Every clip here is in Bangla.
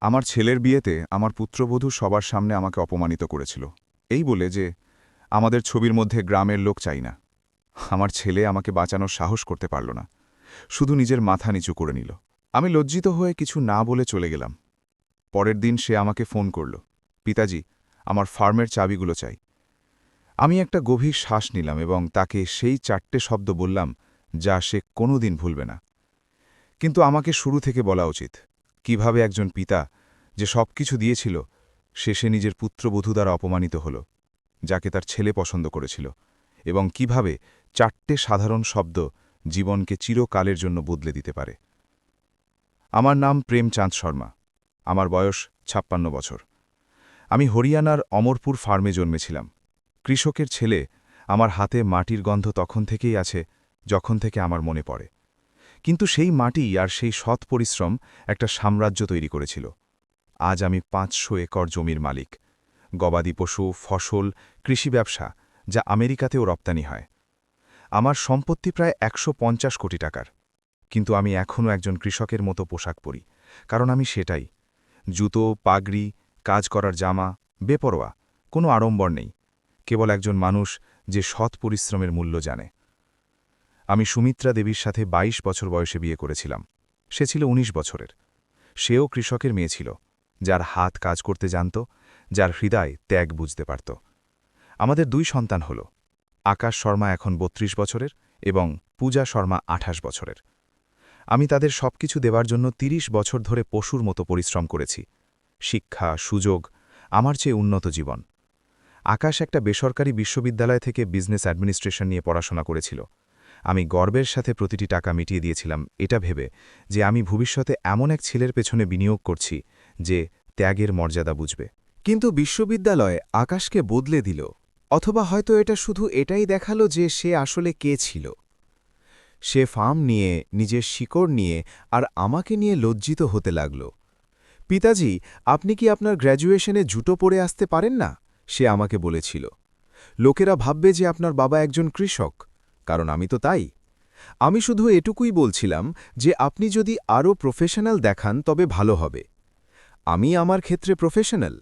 আমার ছেলের বিয়েতে আমার পুত্রবধূ সবার সামনে আমাকে অপমানিত করেছিল, এই বলে যে আমাদের ছবির মধ্যে গ্রামের লোক চাই না। আমার ছেলে আমাকে বাঁচানোর সাহস করতে পারল না, শুধু নিজের মাথা নিচু করে নিল। আমি লজ্জিত হয়ে কিছু না বলে চলে গেলাম। পরের দিন সে আমাকে ফোন করল, পিতাজি, আমার ফার্মের চাবিগুলো চাই। আমি একটা গভীর শ্বাস নিলাম এবং তাকে সেই 4টে শব্দ বললাম যা সে কোনোদিন ভুলবে না। কিন্তু আমাকে শুরু থেকে বলা উচিত, কিভাবে একজন পিতা যে সবকিছু দিয়েছিল শেষে নিজের পুত্রবধূ দ্বারা অপমানিত হল, যাকে তার ছেলে পছন্দ করেছিল, এবং কিভাবে 4টে সাধারণ শব্দ জীবনকে চিরকালের জন্য বদলে দিতে পারে। আমার নাম প্রেমচাঁদ শর্মা। আমার বয়স 56 বছর। আমি হরিয়ানার অমরপুর ফার্মে জন্মেছিলাম। কৃষকের ছেলে। আমার হাতে মাটির গন্ধ তখন থেকেই আছে যখন থেকে আমার মনে পড়ে। কিন্তু সেই মাটি আর সেই সৎ পরিশ্রম একটা সাম্রাজ্য তৈরি করেছিল। আজ আমি 500 একর জমির মালিক। গবাদি পশু, ফসল, কৃষি ব্যবসা, যা আমেরিকাতেও রপ্তানি হয়। আমার সম্পত্তি প্রায় 150 কোটি টাকার। কিন্তু আমি এখনও একজন কৃষকের মতো পোশাক পরি, কারণ আমি সেটাই। জুতো, পাগড়ি, কাজ করার জামা, বেপরোয়া, কোনো আড়ম্বর নেই, কেবল একজন মানুষ যে সৎ পরিশ্রমের মূল্য জানে। আমি সুমিত্রা দেবীর সাথে 22 বছর বয়সে বিয়ে করেছিলাম। সে ছিল 19 বছরের। সেও কৃষকের মেয়ে ছিল, যার হাত কাজ করতে জানত, যার হৃদয় ত্যাগ বুঝতে পারত। আমাদের 2 সন্তান হল। আকাশ শর্মা এখন 32 বছরের এবং পূজা শর্মা 28 বছরের। আমি তাদের সবকিছু দেওয়ার জন্য 30 বছর ধরে পশুর মতো পরিশ্রম করেছি। শিক্ষা, সুযোগ, আমার চেয়ে উন্নত জীবন। আকাশ একটা বেসরকারি বিশ্ববিদ্যালয় থেকে বিজনেস অ্যাডমিনিস্ট্রেশন নিয়ে পড়াশোনা করেছিল। আমি গর্বের সাথে প্রতিটি টাকা মিটিয়ে দিয়েছিলাম, এটা ভেবে যে আমি ভবিষ্যতে এমন এক ছেলের পেছনে বিনিয়োগ করছি যে ত্যাগের মর্যাদা বুঝবে। কিন্তু বিশ্ববিদ্যালয় আকাশকে বদলে দিল, অথবা হয়তো এটা শুধু এটাই দেখালো যে সে আসলে কে ছিল। সে ফার্ম নিয়ে, নিজের শিকড় নিয়ে আর আমাকে নিয়ে লজ্জিত হতে লাগল। পিতাজি, আপনি কি আপনার গ্র্যাজুয়েশনে জুতো পরে আসতে পারেন না? সে আমাকে বলেছিল। লোকেরা ভাববে যে আপনার বাবা একজন কৃষক, কারণ আমি তো তাই। আমি শুধু এটুকুই বলছিলাম যে আপনি যদি আরও প্রফেশনাল দেখান তবে ভালো হবে। আমি আমার ক্ষেত্রে প্রফেশনাল।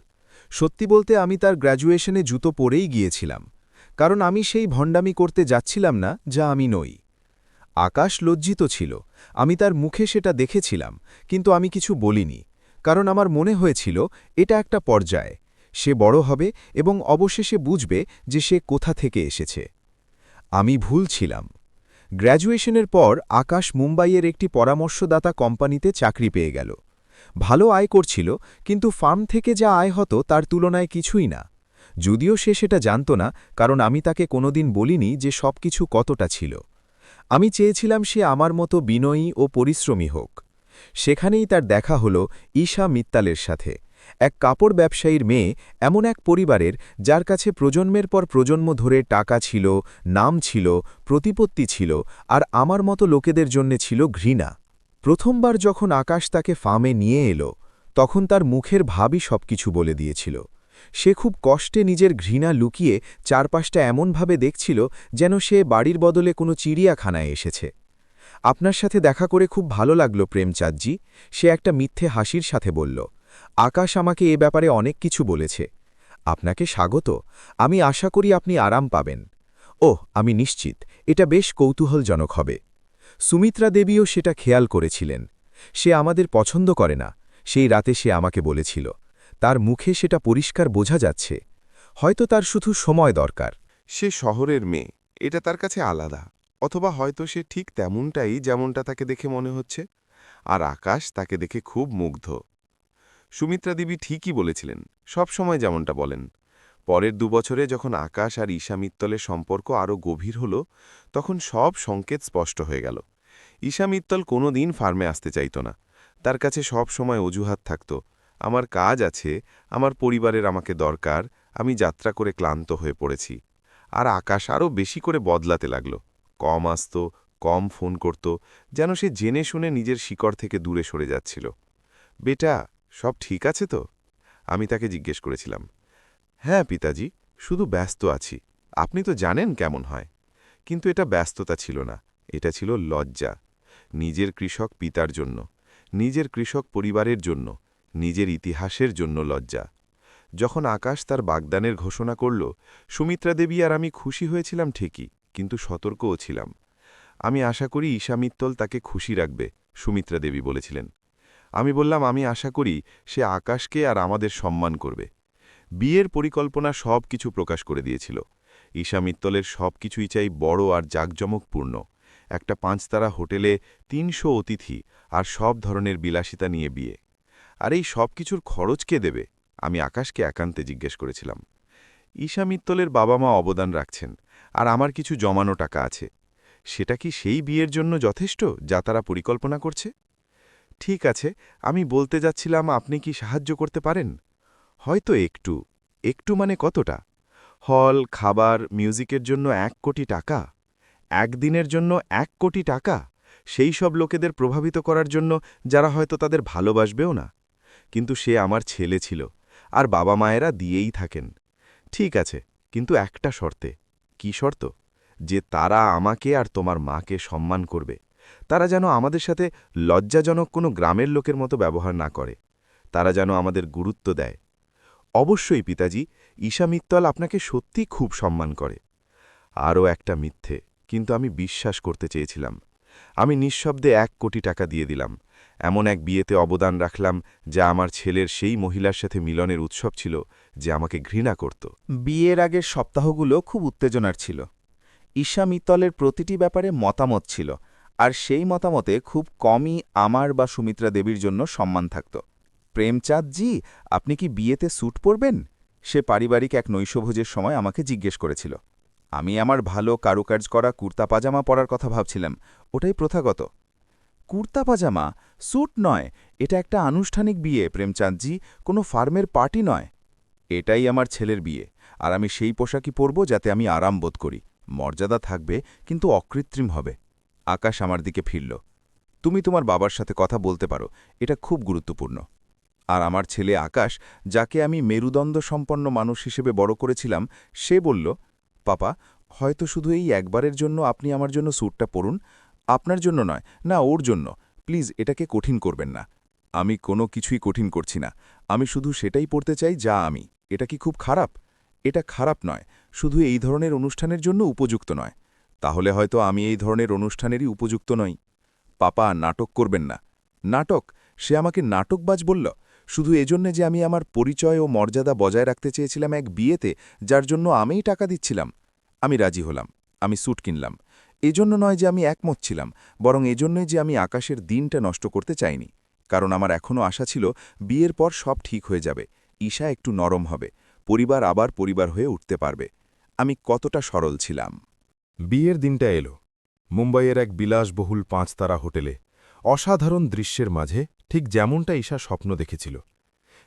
সত্যি বলতে আমি তার গ্র্যাজুয়েশনে জুতো পরেই গিয়েছিলাম, কারণ আমি সেই ভণ্ডামি করতে যাচ্ছিলাম না যা আমি নই। আকাশ লজ্জিত ছিল, আমি তার মুখে সেটা দেখেছিলাম, কিন্তু আমি কিছু বলিনি, কারণ আমার মনে হয়েছিল এটা একটা পর্যায়। সে বড় হবে এবং অবশেষে বুঝবে যে সে কোথা থেকে এসেছে। আমি ভুল ছিলাম। গ্র্যাজুয়েশনের পর আকাশ মুম্বাইয়ের একটি পরামর্শদাতা কোম্পানিতে চাকরি পেয়ে গেল। ভালো আয় করছিল, কিন্তু ফার্ম থেকে যা আয় হতো তার তুলনায় কিছুই না। যদিও সে সেটা জানত না, কারণ আমি তাকে কোনোদিন বলিনি যে সবকিছু কতটা ছিল। আমি চেয়েছিলাম সে আমার মতো বিনয়ী ও পরিশ্রমী হোক। সেখানেই তার দেখা হল ঈশা মিত্তালের সাথে, এক কাপড় ব্যবসায়ীর মেয়ে, এমন এক পরিবারের যার কাছে প্রজন্মের পর প্রজন্ম ধরে টাকা ছিল, নাম ছিল, প্রতিপত্তি ছিল, আর আমার মতো লোকেদের জন্যে ছিল ঘৃণা। প্রথমবার যখন আকাশ তাকে ফার্মে নিয়ে এলো, তখন তার মুখের ভাবই সবকিছু বলে দিয়েছিল। সে খুব কষ্টে নিজের ঘৃণা লুকিয়ে চারপাশটা এমনভাবে দেখছিল যেন সে বাড়ির বদলে কোনো চিড়িয়াখানায় এসেছে। আপনার সাথে দেখা করে খুব ভালো লাগলো প্রেমচাঁদজি, সে একটা মিথ্যে হাসির সাথে বলল। আকাশ আমাকে এ ব্যাপারে অনেক কিছু বলেছে। আপনাকে স্বাগত। আমি আশা করি আপনি আরাম পাবেন। ওহ, আমি নিশ্চিত এটা বেশ কৌতূহলজনক হবে। সুমিত্রা দেবীও সেটা খেয়াল করেছিলেন। সে আমাদের পছন্দ করে না, সেই রাতে সে আমাকে বলেছিল। তার মুখে সেটা পরিষ্কার বোঝা যাচ্ছে। হয়তো তার শুধু সময় দরকার। সে শহরের মেয়ে, এটা তার কাছে আলাদা। অথবা হয়তো সে ঠিক তেমনটাই, যেমনটা তাকে দেখে মনে হচ্ছে। আর আকাশ তাকে দেখে খুব মুগ্ধ। সুমিত্রা দেবী ঠিকই বলেছিলেন, সব সময় যেমনটা বলেন। পরের 2 বছরে যখন আকাশ আর ঈশা মিত্তলের সম্পর্ক আরও গভীর হল, তখন সব সংকেত স্পষ্ট হয়ে গেল। ঈশা মিত্তল কোনো দিন ফার্মে আসতে চাইত না। তার কাছে সব সময় অজুহাত থাকত, আমার কাজ আছে, আমার পরিবারের আমাকে দরকার, আমি যাত্রা করে ক্লান্ত হয়ে পড়েছি। আর আকাশ আরও বেশি করে বদলাতে লাগল। কম আসত, কম ফোন করত, যেন সে জেনে শুনে নিজের শিকড় থেকে দূরে সরে যাচ্ছিল। বেটা, সব ঠিক আছে তো? আমি তাকে জিজ্ঞেস করেছিলাম। হ্যাঁ পিতাজি, শুধু ব্যস্ত আছি। আপনি তো জানেন কেমন হয়। কিন্তু এটা ব্যস্ততা ছিল না, এটা ছিল লজ্জা। নিজের কৃষক পিতার জন্য, নিজের কৃষক পরিবারের জন্য, নিজের ইতিহাসের জন্য লজ্জা। যখন আকাশ তার বাগদানের ঘোষণা করল, সুমিত্রা দেবী আর আমি খুশি হয়েছিলাম ঠিকই, কিন্তু সতর্কও ছিলাম। আমি আশা করি ঈশা মিত্তল তাকে খুশি রাখবে, সুমিত্রা দেবী বলেছিলেন। আমি বললাম আমি আশা করি সে আকাশকে আর আমাদের সম্মান করবে। বিয়ের পরিকল্পনা সব কিছু প্রকাশ করে দিয়েছিল। ঈশা মিত্তলের সব কিছুই চাই বড় আর জাঁকজমকপূর্ণ। একটা 5 তারা হোটেলে 300 অতিথি আর সব ধরনের বিলাসিতা নিয়ে বিয়ে। আর এই সব কিছুর খরচ কে দেবে? আমি আকাশকে একান্তে জিজ্ঞেস করেছিলাম। ঈশা মিত্তলের বাবা মা অবদান রাখছেন, আর আমার কিছু জমানো টাকা আছে। সেটা কি সেই বিয়ের জন্য যথেষ্ট যা তারা পরিকল্পনা করছে? ঠিক আছে, আমি বলতে যাচ্ছিলাম আপনি কি সাহায্য করতে পারেন? হয়তো একটু। একটু মানে কতটা? হল, খাবার, মিউজিকের জন্য 1 কোটি টাকা? একদিনের জন্য 1 কোটি টাকা? সেই সব লোকেদের প্রভাবিত করার জন্য যারা হয়তো তাদের ভালোবাসবেও না। কিন্তু সে আমার ছেলে ছিল, আর বাবা মায়েরা দিয়েই থাকেন। ঠিক আছে, কিন্তু একটা শর্তে। কি শর্ত? যে তারা আমাকে আর তোমার মাকে সম্মান করবে। তারা যেন আমাদের সাথে লজ্জাজনক কোনো গ্রামের লোকের মতো ব্যবহার না করে। তারা যেন আমাদের গুরুত্ব দেয়। অবশ্যই পিতাজি, ঈশা মিত্তল আপনাকে সত্যি খুব সম্মান করে। আরও একটা মিথ্যে, কিন্তু আমি বিশ্বাস করতে চেয়েছিলাম। আমি নিঃশব্দে 1 কোটি টাকা দিয়ে দিলাম। এমন এক বিয়েতে অবদান রাখলাম যা আমার ছেলের সেই মহিলার সাথে মিলনের উৎসব ছিল যে আমাকে ঘৃণা করত। বিয়ের আগের সপ্তাহগুলো খুব উত্তেজনার ছিল। ঈশা মিত্তলের প্রতিটি ব্যাপারে মতামত ছিল, আর সেই মতামতে খুব কমই আমার বা সুমিত্রা দেবীর জন্য সম্মান থাকত। প্রেমচাঁদজি, আপনি কি বিয়েতে স্যুট পরবেন? সে পারিবারিক এক নৈশভোজের সময় আমাকে জিজ্ঞেস করেছিল। আমি আমার ভালো কারুকাজ করা কুর্তা পাজামা পরার কথা ভাবছিলাম। ওটাই প্রথাগত। কুর্তা পাজামা, স্যুট নয়। এটা একটা আনুষ্ঠানিক বিয়ে প্রেমচাঁদজি, কোনো ফার্মের পার্টি নয়। এটাই আমার ছেলের বিয়ে, আর আমি সেই পোশাকই পরব যাতে আমি আরাম বোধ করি। মর্যাদা থাকবে, কিন্তু অকৃত্রিম হবে। আকাশ আমার দিকে ফিরল। তুমি তোমার বাবার সাথে কথা বলতে পারো, এটা খুব গুরুত্বপূর্ণ। আর আমার ছেলে আকাশ, যাকে আমি মেরুদণ্ড সম্পন্ন মানুষ হিসেবে বড় করেছিলাম, সে বলল, পাপা, হয়তো শুধু এই একবারের জন্য আপনি আমার জন্য স্যুটটা পরুন। আপনার জন্য নয়, না ওর জন্য। প্লিজ এটাকে কঠিন করবেন না। আমি কোনো কিছুই কঠিন করছি না। আমি শুধু সেটাই পড়তে চাই যা আমি। এটা কি খুব খারাপ? এটা খারাপ নয়, শুধু এই ধরনের অনুষ্ঠানের জন্য উপযুক্ত নয়। তাহলে হয়তো আমি এই ধরনের অনুষ্ঠানেরই উপযুক্ত নই। পাপা, নাটক করবেন না। নাটক? সে আমাকে নাটকবাজ বলল, শুধু এজন্যে যে আমি আমার পরিচয় ও মর্যাদা বজায় রাখতে চেয়েছিলাম এক বিয়েতে যার জন্য আমিই টাকা দিচ্ছিলাম। আমি রাজি হলাম। আমি স্যুট কিনলাম। এজন্য নয় যে আমি একমত ছিলাম, বরং এজন্যই যে আমি আকাশের দিনটা নষ্ট করতে চাইনি। কারণ আমার এখনও আশা ছিল বিয়ের পর সব ঠিক হয়ে যাবে। ঈশা একটু নরম হবে, পরিবার আবার পরিবার হয়ে উঠতে পারবে। আমি কতটা সরল ছিলাম। বিয়ের দিনটা এলো। মুম্বাইয়ের এক বিলাসবহুল 5 তারা হোটেলে, অসাধারণ দৃশ্যের মাঝে, ঠিক যেমনটা ঈশা স্বপ্ন দেখেছিল।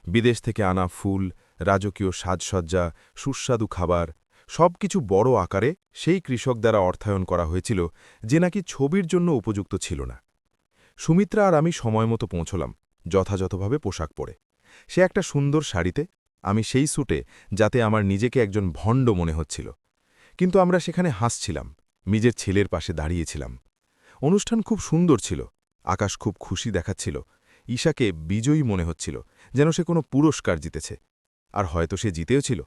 বিদেশ থেকে আনা ফুল, রাজকীয় সাজসজ্জা, সুস্বাদু খাবার, সবকিছু বড় আকারে সেই কৃষক দ্বারা অর্থায়ন করা হয়েছিল যে নাকি ছবির জন্য উপযুক্ত ছিল না। সুমিত্রা আর আমি সময়মতো পৌঁছলাম, যথাযথভাবে পোশাক পরে। সে একটা সুন্দর শাড়িতে, আমি সেই স্যুটে, যাতে আমার নিজেকে একজন ভণ্ড মনে হচ্ছিল। কিন্তু আমরা সেখানে হাসছিলাম, নিজের ছেলের পাশে দাঁড়িয়েছিলাম। অনুষ্ঠান খুব সুন্দর ছিল। আকাশ খুব খুশি দেখাচ্ছিল। ঈশাকে বিজয়ী মনে হচ্ছিল, যেন সে কোনো পুরস্কার জিতেছে। আর হয়তো সে জিতেও ছিল।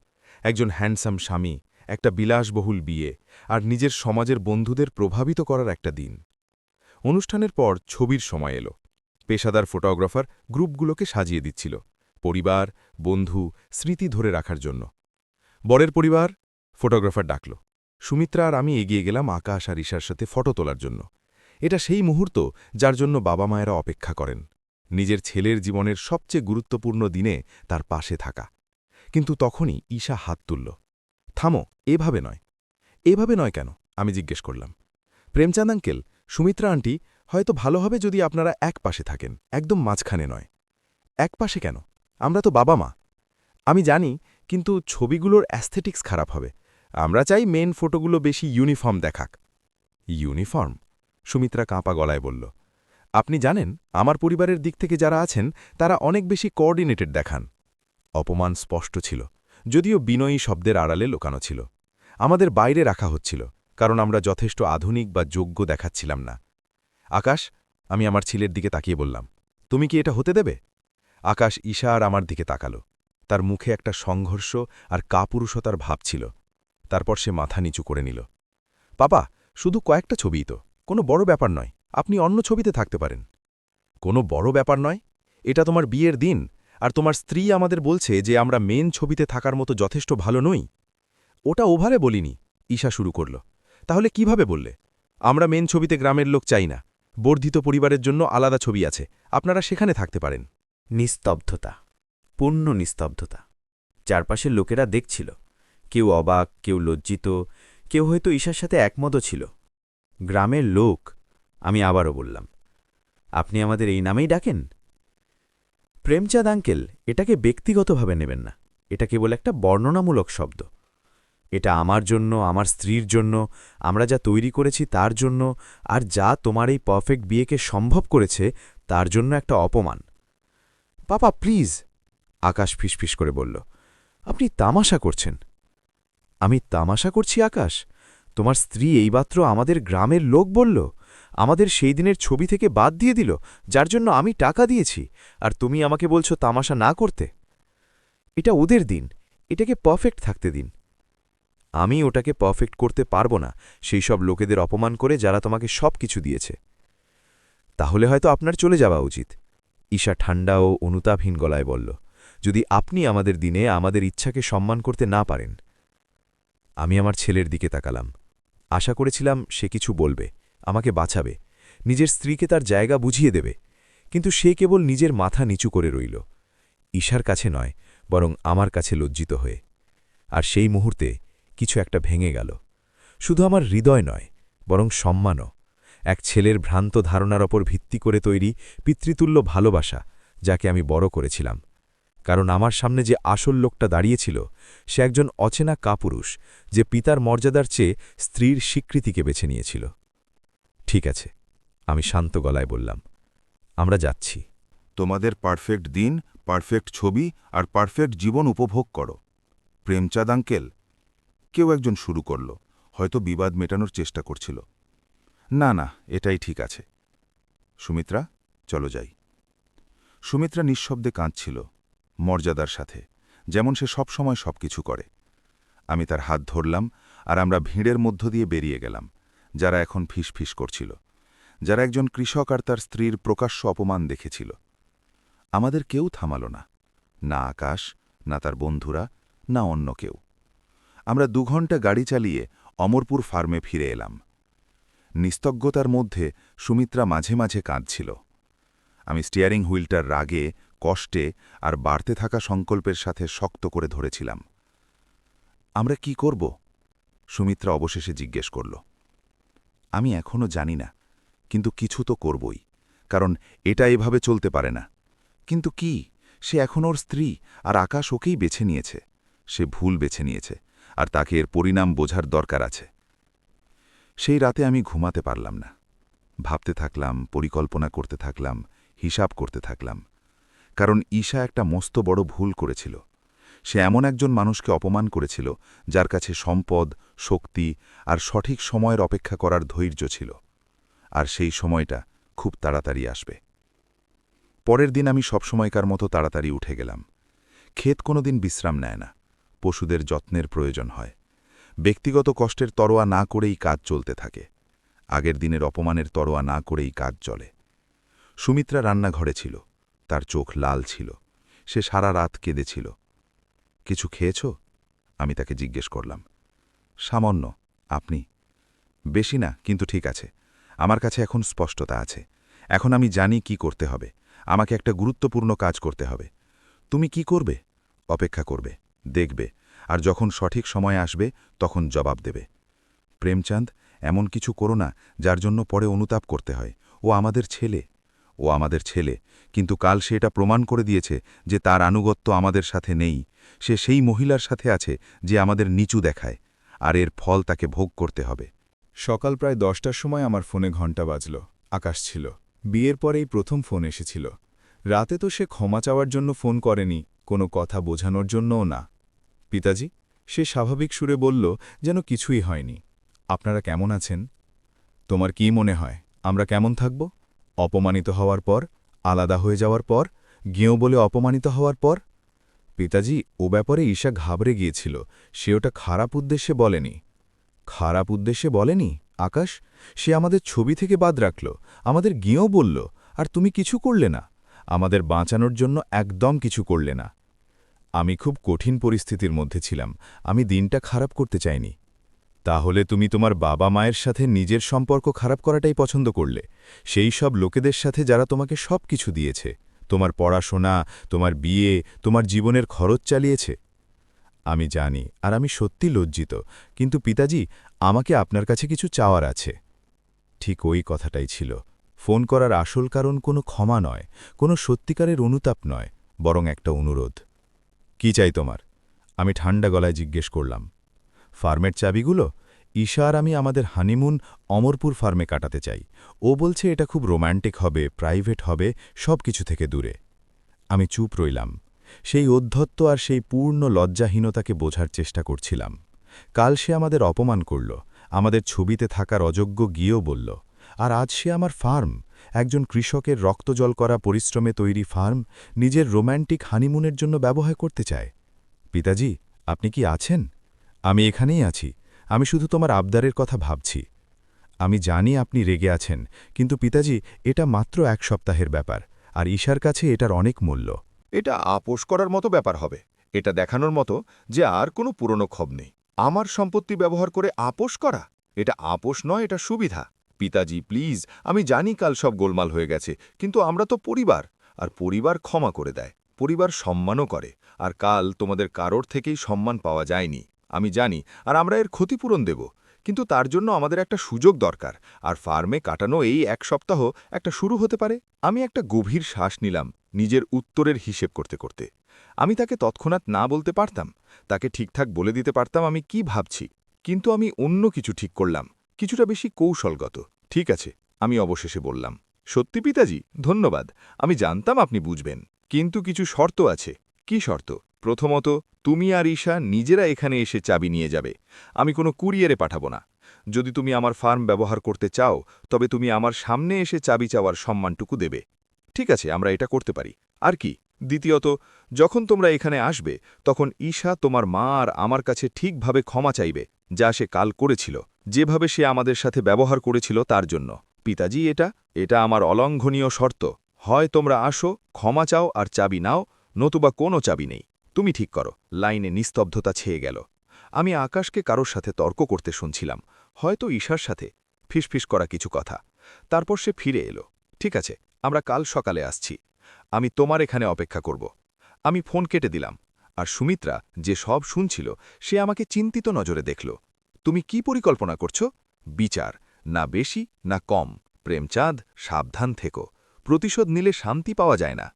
একজন হ্যান্ডসাম স্বামী, একটা বিলাসবহুল বিয়ে, আর নিজের সমাজের বন্ধুদের প্রভাবিত করার একটা দিন। অনুষ্ঠানের পর ছবির সময় এলো। পেশাদার ফটোগ্রাফার গ্রুপগুলোকে সাজিয়ে দিচ্ছিল, পরিবার, বন্ধু, স্মৃতি ধরে রাখার জন্য। বরের পরিবার, ফটোগ্রাফার ডাকল। সুমিত্রা আর আমি এগিয়ে গেলাম আকাশ আর ঈশার সাথে ফটো তোলার জন্য। এটা সেই মুহূর্ত যার জন্য বাবা মায়েরা অপেক্ষা করেন, নিজের ছেলের জীবনের সবচেয়ে গুরুত্বপূর্ণ দিনে তার পাশে থাকা। কিন্তু তখনই ঈশা হাত তুলল। থামো, এভাবে নয়। এভাবে নয় কেন? আমি জিজ্ঞেস করলাম। প্রেমচাঁদ আঙ্কেল, সুমিত্রা আন্টি, হয়তো ভালো হবে যদি আপনারা এক পাশে থাকেন, একদম মাঝখানে নয়। এক পাশে কেন? আমরা তো বাবা মা। আমি জানি, কিন্তু ছবিগুলোর অ্যাস্থেটিক্স খারাপ হবে। আমরা চাই মেন ফটোগুলো বেশি ইউনিফর্ম দেখাক। ইউনিফর্ম? সুমিত্রা কাঁপা গলায় বলল। আপনি জানেন, আমার পরিবারের দিক থেকে যারা আছেন তারা অনেক বেশি কোঅর্ডিনেটেড দেখান। অপমান স্পষ্ট ছিল, যদিও বিনয়ী শব্দের আড়ালে লোকানো ছিল। আমাদের বাইরে রাখা হচ্ছিল, কারণ আমরা যথেষ্ট আধুনিক বা যোগ্য দেখাচ্ছিলাম না। আকাশ, আমি আমার ছেলের দিকে তাকিয়ে বললাম, তুমি কি এটা হতে দেবে? আকাশ ঈশা আর আমার দিকে তাকালো। তার মুখে একটা সংঘর্ষ আর কাপুরুষতার ভাব ছিল। তারপর সে মাথা নিচু করে নিল। পাপা, শুধু কয়েকটা ছবিই তো, কোনো বড় ব্যাপার নয়, আপনি অন্য ছবিতে থাকতে পারেন। কোনো বড় ব্যাপার নয়? এটা তোমার বিয়ের দিন, আর তোমার স্ত্রী আমাদের বলছে যে আমরা মেন ছবিতে থাকার মতো যথেষ্ট ভালো নই। ওটা ওভাবে বলিনি, ঈশা শুরু করল। তাহলে কিভাবে বললে? আমরা মেন ছবিতে গ্রামের লোক চাই না, বর্ধিত পরিবারের জন্য আলাদা ছবি আছে, আপনারা সেখানে থাকতে পারেন। নিস্তব্ধতা, পূর্ণ নিস্তব্ধতা। চারপাশের লোকেরা দেখছিল, কেউ অবাক, কেউ লজ্জিত, কেউ হয়তো ঈশার সাথে একমতও ছিল। গ্রামের লোক, আমি আবারও বললাম, আপনি আমাদের এই নামেই ডাকেন? প্রেমচাঁদ আঙ্কেল, এটাকে ব্যক্তিগতভাবে নেবেন না, এটা কেবল একটা বর্ণনামূলক শব্দ। এটা আমার জন্য, আমার স্ত্রীর জন্য, আমরা যা তৈরি করেছি তার জন্য, আর যা তোমার এই পারফেক্ট বিয়েকে সম্ভব করেছে তার জন্য একটা অপমান। পাপা প্লিজ, আকাশ ফিসফিস করে বলল, আপনি তামাশা করছেন। আমি তামাশা করছি আকাশ? তোমার স্ত্রী এইমাত্র আমাদের গ্রামের লোক বলল, আমাদের সেই দিনের ছবি থেকে বাদ দিয়ে দিল, যার জন্য আমি টাকা দিয়েছি, আর তুমি আমাকে বলছো তামাশা না করতে? এটা ওদের দিন, এটাকে পারফেক্ট থাকতে দিন। আমি ওটাকে পারফেক্ট করতে পারবো না সেই সব লোকেদের অপমান করে যারা তোমাকে সব কিছু দিয়েছে। তাহলে হয়তো আপনার চলে যাওয়া উচিত, ঈশা ঠান্ডা ও অনুতাপহীন গলায় বলল, যদি আপনি আমাদের দিনে আমাদের ইচ্ছাকে সম্মান করতে না পারেন। আমি আমার ছেলের দিকে তাকালাম। আশা করেছিলাম সে কিছু বলবে, আমাকে বাঁচাবে, নিজের স্ত্রীকে তার জায়গা বুঝিয়ে দেবে, কিন্তু সে কেবল নিজের মাথা নিচু করে রইল, ঈশার কাছে নয়, বরং আমার কাছে লজ্জিত হয়ে। আর সেই মুহূর্তে কিছু একটা ভেঙে গেল, শুধু আমার হৃদয় নয়, বরং সম্মানও। এক ছেলের ভ্রান্ত ধারণার ওপর ভিত্তি করে তৈরি পিতৃতুল্য ভালোবাসা, যাকে আমি বড় করেছিলাম। কারণ আমার সামনে যে আসল লোকটা দাঁড়িয়েছিল, সে একজন অচেনা কাপুরুষ, যে পিতার মর্যাদার চেয়ে স্ত্রীর স্বীকৃতিকে বেছে নিয়েছিল। ঠিক আছে, আমি শান্ত গলায় বললাম, আমরা যাচ্ছি। তোমাদের পারফেক্ট দিন, পারফেক্ট ছবি আর পারফেক্ট জীবন উপভোগ করো। প্রেমচাঁদ আঙ্কেল, কেউ একজন শুরু করল, হয়তো বিবাদ মেটানোর চেষ্টা করছিল। না না, এটাই ঠিক আছে। সুমিত্রা, চলো যাই। সুমিত্রা নিঃশব্দে কাঁদছিল, মর্যাদার সাথে, যেমন সে সবসময় সবকিছু করে। আমি তার হাত ধরলাম, আর আমরা ভিড়ের মধ্য দিয়ে বেরিয়ে গেলাম, যারা এখন ফিসফিস করছিল, যারা একজন কৃষক আর তার স্ত্রীর প্রকাশ্য অপমান দেখেছিল। আমাদের কেউ থামাল না, না আকাশ, না তার বন্ধুরা, না অন্য কেউ। আমরা 2 ঘন্টা গাড়ি চালিয়ে অমরপুর ফার্মে ফিরে এলাম। নিস্তব্ধতার মধ্যে সুমিত্রা মাঝে মাঝে কাঁদছিল। আমি স্টিয়ারিং হুইলটার রাগে, কষ্টে আর বাড়তে থাকা সংকল্পের সাথে শক্ত করে ধরেছিলাম। আমরা কি করব? সুমিত্রা অবশেষে জিজ্ঞেস করল। আমি এখনও জানি না, কিন্তু কিছু তো করবই, কারণ এটা এভাবে চলতে পারে না। কিন্তু কি? সে এখন ওর স্ত্রী, আর আকাশ ওকেই বেছে নিয়েছে। সে ভুল বেছে নিয়েছে, আর তাকে এর পরিণাম বোঝার দরকার আছে। সেই রাতে আমি ঘুমাতে পারলাম না। ভাবতে থাকলাম, পরিকল্পনা করতে থাকলাম, হিসাব করতে থাকলাম। কারণ ঈশা একটা মস্ত বড় ভুল করেছিল। সে এমন একজন মানুষকে অপমান করেছিল, যার কাছে সম্পদ, শক্তি আর সঠিক সময়ের অপেক্ষা করার ধৈর্য ছিল। আর সেই সময়টা খুব তাড়াতাড়ি আসবে। পরের দিন আমি সবসময়কার মতো তাড়াতাড়ি উঠে গেলাম। ক্ষেত কোনোদিন বিশ্রাম নেয় না, পশুদের যত্নের প্রয়োজন হয়। ব্যক্তিগত কষ্টের তরোয়া না করেই কাজ চলতে থাকে। আগের দিনের অপমানের তরোয়া না করেই কাজ চলে। সুমিত্রা রান্নাঘরে ছিল, তার চোখ লাল ছিল, সে সারা রাত কেঁদেছিল। কিছু খেয়েছ? আমি তাকে জিজ্ঞেস করলাম। সামান্য। আপনি? বেশি না, কিন্তু ঠিক আছে। আমার কাছে এখন স্পষ্টতা আছে। এখন আমি জানি কি করতে হবে। আমাকে একটা গুরুত্বপূর্ণ কাজ করতে হবে। তুমি কি করবে? অপেক্ষা করবে, দেখবে, আর যখন সঠিক সময় আসবে তখন জবাব দেবে। প্রেমচাঁদ, এমন কিছু করো না যার জন্য পরে অনুতাপ করতে হয়। ও আমাদের ছেলে। ও আমাদের ছেলে, কিন্তু কাল সে এটা প্রমাণ করে দিয়েছে যে তার আনুগত্য আমাদের সাথে নেই। সে সেই মহিলার সাথে আছে যে আমাদের নিচু দেখায়, আর এর ফল তাকে ভোগ করতে হবে। সকাল প্রায় 10টার সময় আমার ফোনে ঘণ্টা বাজল। আকাশ ছিল। বিয়ের পরেই প্রথম ফোন এসেছিল। রাতে তো সে ক্ষমা চাওয়ার জন্য ফোন করেনি, কোনো কথা বোঝানোর জন্যও না। পিতাজি, সে স্বাভাবিক সুরে বলল, যেন কিছুই হয়নি। আপনারা কেমন আছেন? তোমার কি মনে হয় আমরা কেমন থাকব? অপমানিত হওয়ার পর, আলাদা হয়ে যাওয়ার পর, গেঁয়ো বলে অপমানিত হওয়ার পর? পিতাজি, ও ব্যাপারে ঈশা ঘাবড়ে গিয়েছিল, সে ওটা খারাপ উদ্দেশ্যে বলেনি। খারাপ উদ্দেশ্যে বলেনি? আকাশ, সে আমাদের ছবি থেকে বাদ রাখল, আমাদের গেঁয়ো বলল, আর তুমি কিছু করলে না, আমাদের বাঁচানোর জন্য একদম কিছু করলে না। আমি খুব কঠিন পরিস্থিতির মধ্যে ছিলাম, আমি দিনটা খারাপ করতে চাইনি। তাহলে তুমি তোমার বাবা মায়ের সাথে নিজের সম্পর্ক খারাপ করাটাই পছন্দ করলে, সেই সব লোকেদের সাথে যারা তোমাকে সব কিছু দিয়েছে, তোমার পড়াশোনা, তোমার বিয়ে, তোমার জীবনের খরচ চালিয়েছে। আমি জানি, আর আমি সত্যি লজ্জিত, কিন্তু পিতাজি, আমাকে আপনার কাছে কিছু চাওয়ার আছে। ঠিক ওই কথাটাই ছিল। ফোন করার আসল কারণ কোনো ক্ষমা নয়, কোনো সত্যিকারের অনুতাপ নয়, বরং একটা অনুরোধ। কি চাই তোমার? আমি ঠান্ডা গলায় জিজ্ঞেস করলাম। ফার্মের চাবিগুলো? ঈশা আর আমি আমাদের হানিমুন অমরপুর ফার্মে কাটাতে চাই। ও বলছে এটা খুব রোম্যান্টিক হবে, প্রাইভেট হবে, সব কিছু থেকে দূরে। আমি চুপ রইলাম। সেই অধ্যত্ত আর সেই পূর্ণ লজ্জাহীনতাকে বোঝার চেষ্টা করছিলাম। কাল সে আমাদের অপমান করল, আমাদের ছবিতে থাকার অযোগ্য গিয়েও বলল, আর আজ সে আমার ফার্ম, একজন কৃষকের রক্তজল করা পরিশ্রমে তৈরি ফার্ম, নিজের রোম্যান্টিক হানিমুনের জন্য ব্যবহার করতে চায়। পিতাজি, আপনি কি আছেন? আমি এখানেই আছি, আমি শুধু তোমার আবদারের কথা ভাবছি। আমি জানি আপনি রেগে আছেন, কিন্তু পিতাজি, এটা মাত্র 1 সপ্তাহের ব্যাপার, আর ঈশার কাছে এটার অনেক মূল্য। এটা আপোষ করার মতো ব্যাপার হবে। এটা দেখানোর মতো যে আর কোনো পুরনো ক্ষোভ নেই। আমার সম্পত্তি ব্যবহার করে আপোষ করা, এটা আপোষ নয়, এটা সুবিধা। পিতাজি প্লিজ, আমি জানি কাল সব গোলমাল হয়ে গেছে, কিন্তু আমরা তো পরিবার, আর পরিবার ক্ষমা করে দেয়, পরিবার সম্মানও করে। আর কাল তোমাদের কারোর থেকেই সম্মান পাওয়া যায়নি, আমি জানি, আর আমরা এর ক্ষতিপূরণ দেব। কিন্তু তার জন্য আমাদের একটা সুযোগ দরকার, আর ফার্মে কাটানো এই 1 সপ্তাহ একটা শুরু হতে পারে। আমি একটা গভীর শ্বাস নিলাম, নিজের উত্তরের হিসেব করতে করতে। আমি তাকে তৎক্ষণাৎ না বলতে পারতাম, তাকে ঠিকঠাক বলে দিতে পারতাম আমি কি ভাবছি, কিন্তু আমি অন্য কিছু ঠিক করলাম, কিছুটা বেশি কৌশলগত। ঠিক আছে, আমি অবশেষে বললাম, সত্যি পিতাজি, ধন্যবাদ, আমি জানতাম আপনি বুঝবেন, কিন্তু কিছু শর্ত আছে। কি শর্ত? প্রথমত, তুমি আর ঈশা নিজেরা এখানে এসে চাবি নিয়ে যাবে, আমি কোনো কুরিয়ারে পাঠাবো না। যদি তুমি আমার ফার্ম ব্যবহার করতে চাও, তবে তুমি আমার সামনে এসে চাবি চাওয়ার সম্মানটুকু দেবে। ঠিক আছে, আমরা এটা করতে পারি। আর কি? দ্বিতীয়ত, যখন তোমরা এখানে আসবে, তখন ঈশা তোমার মা আর আমার কাছে ঠিকভাবে ক্ষমা চাইবে, যা সে কাল করেছিল, যেভাবে সে আমাদের সাথে ব্যবহার করেছিল তার জন্য। পিতাজি, এটা আমার অলঙ্ঘনীয় শর্ত। হয় তোমরা আসো, ক্ষমা চাও আর চাবি নাও, নতুবা কোনো চাবি নেই। তুমি ঠিক করো। লাইনে নিস্তব্ধতা ছেয়ে গেল। আমি আকাশকে কারোর সাথে তর্ক করতে শুনছিলাম, হয়তো ঈশার সাথে, ফিসফিস করা কিছু কথা। তারপর সে ফিরে এলো। ঠিক আছে, আমরা কাল সকালে আসছি, আমি তোমার এখানে অপেক্ষা করব। আমি ফোন কেটে দিলাম, আর সুমিত্রা, যে সব শুনছিল, সে আমাকে চিন্তিত নজরে দেখল। তুমি কি পরিকল্পনা করছো? বিচার, না বেশি না কম। প্রেমচাঁদ, সাবধান থেকো। প্রতিশোধ নিলে শান্তি পাওয়া যায় না।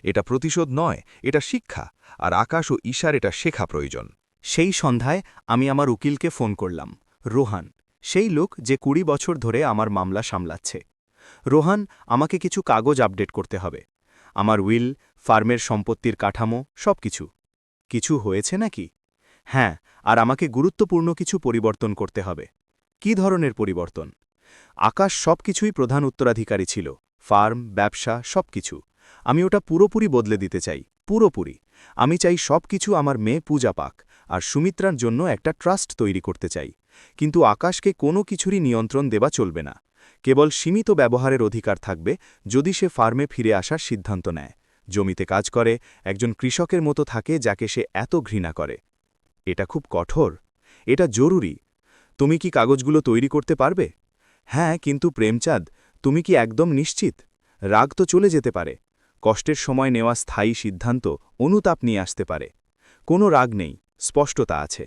এটা প্রতিশোধ নয়, এটা শিক্ষা, আর আকাশ ও ঈশার এটা শেখা প্রয়োজন। সেই সন্ধ্যায় আমি আমার উকিলকে ফোন করলাম, রোহান, সেই লোক যে 20 বছর ধরে আমার মামলা সামলাচ্ছে। রোহান, আমাকে কিছু কাগজ আপডেট করতে হবে, আমার উইল, ফার্মের সম্পত্তির কাঠামো, সবকিছু। কিছু হয়েছে নাকি? হ্যাঁ, আর আমাকে গুরুত্বপূর্ণ কিছু পরিবর্তন করতে হবে। কি ধরনের পরিবর্তন? আকাশ সবকিছুই প্রধান উত্তরাধিকারী ছিল, ফার্ম, ব্যবসা, সবকিছু। আমি ওটা পুরোপুরি বদলে দিতে চাই, পুরোপুরি। আমি চাই সবকিছু আমার মেয়ে পূজা পাক, আর সুমিত্রার জন্য একটা ট্রাস্ট তৈরি করতে চাই। কিন্তু আকাশকে কোনো কিছুরই নিয়ন্ত্রণ দেওয়া চলবে না। কেবল সীমিত ব্যবহারের অধিকার থাকবে যদি সে ফার্মে ফিরে আসার সিদ্ধান্ত নেয়, জমিতে কাজ করে, একজন কৃষকের মতো থাকে যাকে সে এত ঘৃণা করে। এটা খুব কঠোর, এটা জরুরি। তুমি কি কাগজগুলো তৈরি করতে পারবে? হ্যাঁ, কিন্তু প্রেমচাঁদ, তুমি কি একদম নিশ্চিত? রাগ তো চলে যেতে পারে। কষ্টের সময় নেওয়া স্থায়ী সিদ্ধান্ত অনুতাপ নিয়ে আসতে পারে। কোনো রাগ নেই, স্পষ্টতা আছে।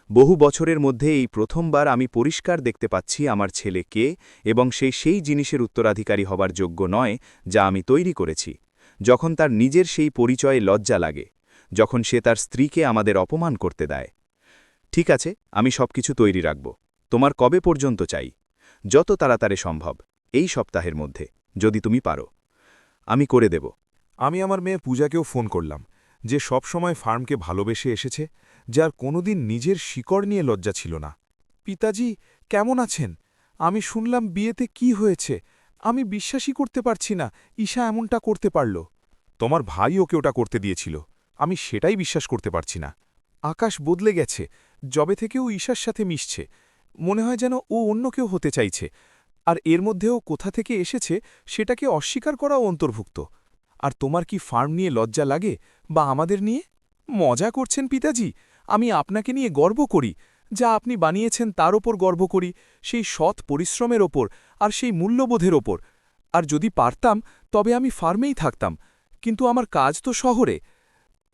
বহু বছরের মধ্যে এই প্রথমবার আমি পরিষ্কার দেখতে পাচ্ছি আমার ছেলে কে, এবং সেই জিনিসের উত্তরাধিকারী হবার যোগ্য নয় যা আমি তৈরি করেছি। যখন তার নিজের সেই পরিচয়ে লজ্জা লাগে, যখন সে তার স্ত্রীকে আমাদের অপমান করতে দেয়। ঠিক আছে, আমি সবকিছু তৈরি রাখব। তোমার কবে পর্যন্ত চাই? যত তাড়াতাড়ি সম্ভব, এই সপ্তাহের মধ্যে, যদি তুমি পারো। আমি করে দেব। আমি আমার মেয়ে পূজাকেও ফোন করলাম, যে সবসময় ফার্মকে ভালোবেসে এসেছে, যার কোনোদিন নিজের শিকড় নিয়ে লজ্জা ছিল না। পিতাজি, কেমন আছেন? আমি শুনলাম বিয়েতে কি হয়েছে, আমি বিশ্বাসই করতে পারছি না ঈশা এমনটা করতে পারল। তোমার ভাই ওকে ওটা করতে দিয়েছিল। আমি সেটাই বিশ্বাস করতে পারছি না। আকাশ বদলে গেছে, যবে থেকে ও ঈশার সাথে মিশছে। মনে হয় যেন ও অন্য কেউ হতে চাইছে, আর এর মধ্যেও কোথা থেকে এসেছে সেটাকে অস্বীকার করাও অন্তর্ভুক্ত। আর তোমার কি ফার্ম নিয়ে লজ্জা লাগে, বা আমাদের নিয়ে? মজা করছেন পিতাজি? আমি আপনাকে নিয়ে গর্ব করি, যা আপনি বানিয়েছেন তার ওপর গর্ব করি, সেই সৎ পরিশ্রমের ওপর আর সেই মূল্যবোধের ওপর। আর যদি পারতাম তবে আমি ফার্মেই থাকতাম, কিন্তু আমার কাজ তো শহরে।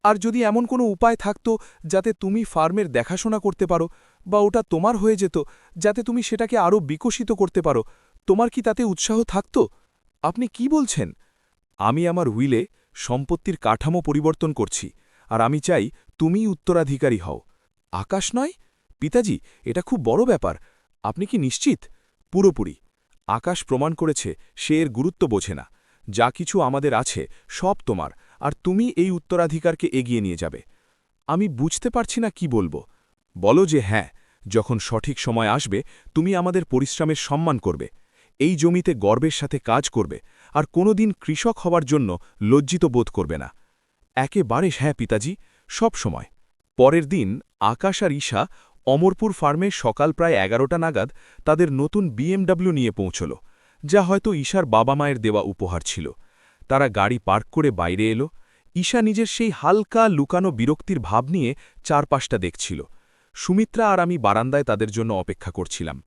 আর যদি এমন কোনো উপায় থাকত যাতে তুমি ফার্মের দেখাশোনা করতে পারো, বা ওটা তোমার হয়ে যেত, যাতে তুমি সেটাকে আরও বিকশিত করতে পারো, তোমার কি তাতে উৎসাহ থাকত? আপনি কি বলছেন? আমি আমার উইলে সম্পত্তির কাঠামো পরিবর্তন করছি, আর আমি চাই তুমিই উত্তরাধিকারী হও। আকাশ নয়? পিতাজি, এটা খুব বড় ব্যাপার। আপনি কি নিশ্চিত? পুরোপুরি। আকাশ প্রমাণ করেছে সে এর গুরুত্ব বোঝে না। যা কিছু আমাদের আছে সব তোমার, আর তুমি এই উত্তরাধিকারকে এগিয়ে নিয়ে যাবে। আমি বুঝতে পারছি না কি বলবো। বলো যে হ্যাঁ, যখন সঠিক সময় আসবে তুমি আমাদের পরিশ্রমের সম্মান করবে, এই জমিতে গর্বের সাথে কাজ করবে, আর কোনোদিন কৃষক হওয়ার জন্য লজ্জিত বোধ করবে না। একেবারে হ্যাঁ পিতাজি, সব সময়। পরের দিন আকাশ আর ঈশা অমরপুর ফার্মে সকাল প্রায় 11টা নাগাদ তাদের নতুন BMW নিয়ে পৌঁছল, যা হয়তো ঈশার বাবা মায়ের দেওয়া উপহার ছিল। তারা গাড়ি পার্ক করে বাইরে এলো। ঈশা নিজের সেই হালকা লুকানো বিরক্তির ভাব নিয়ে চারপাশটা দেখছিল। সুমিত্রা আর আমি বারান্দায় তাদের জন্য অপেক্ষা করছিলাম।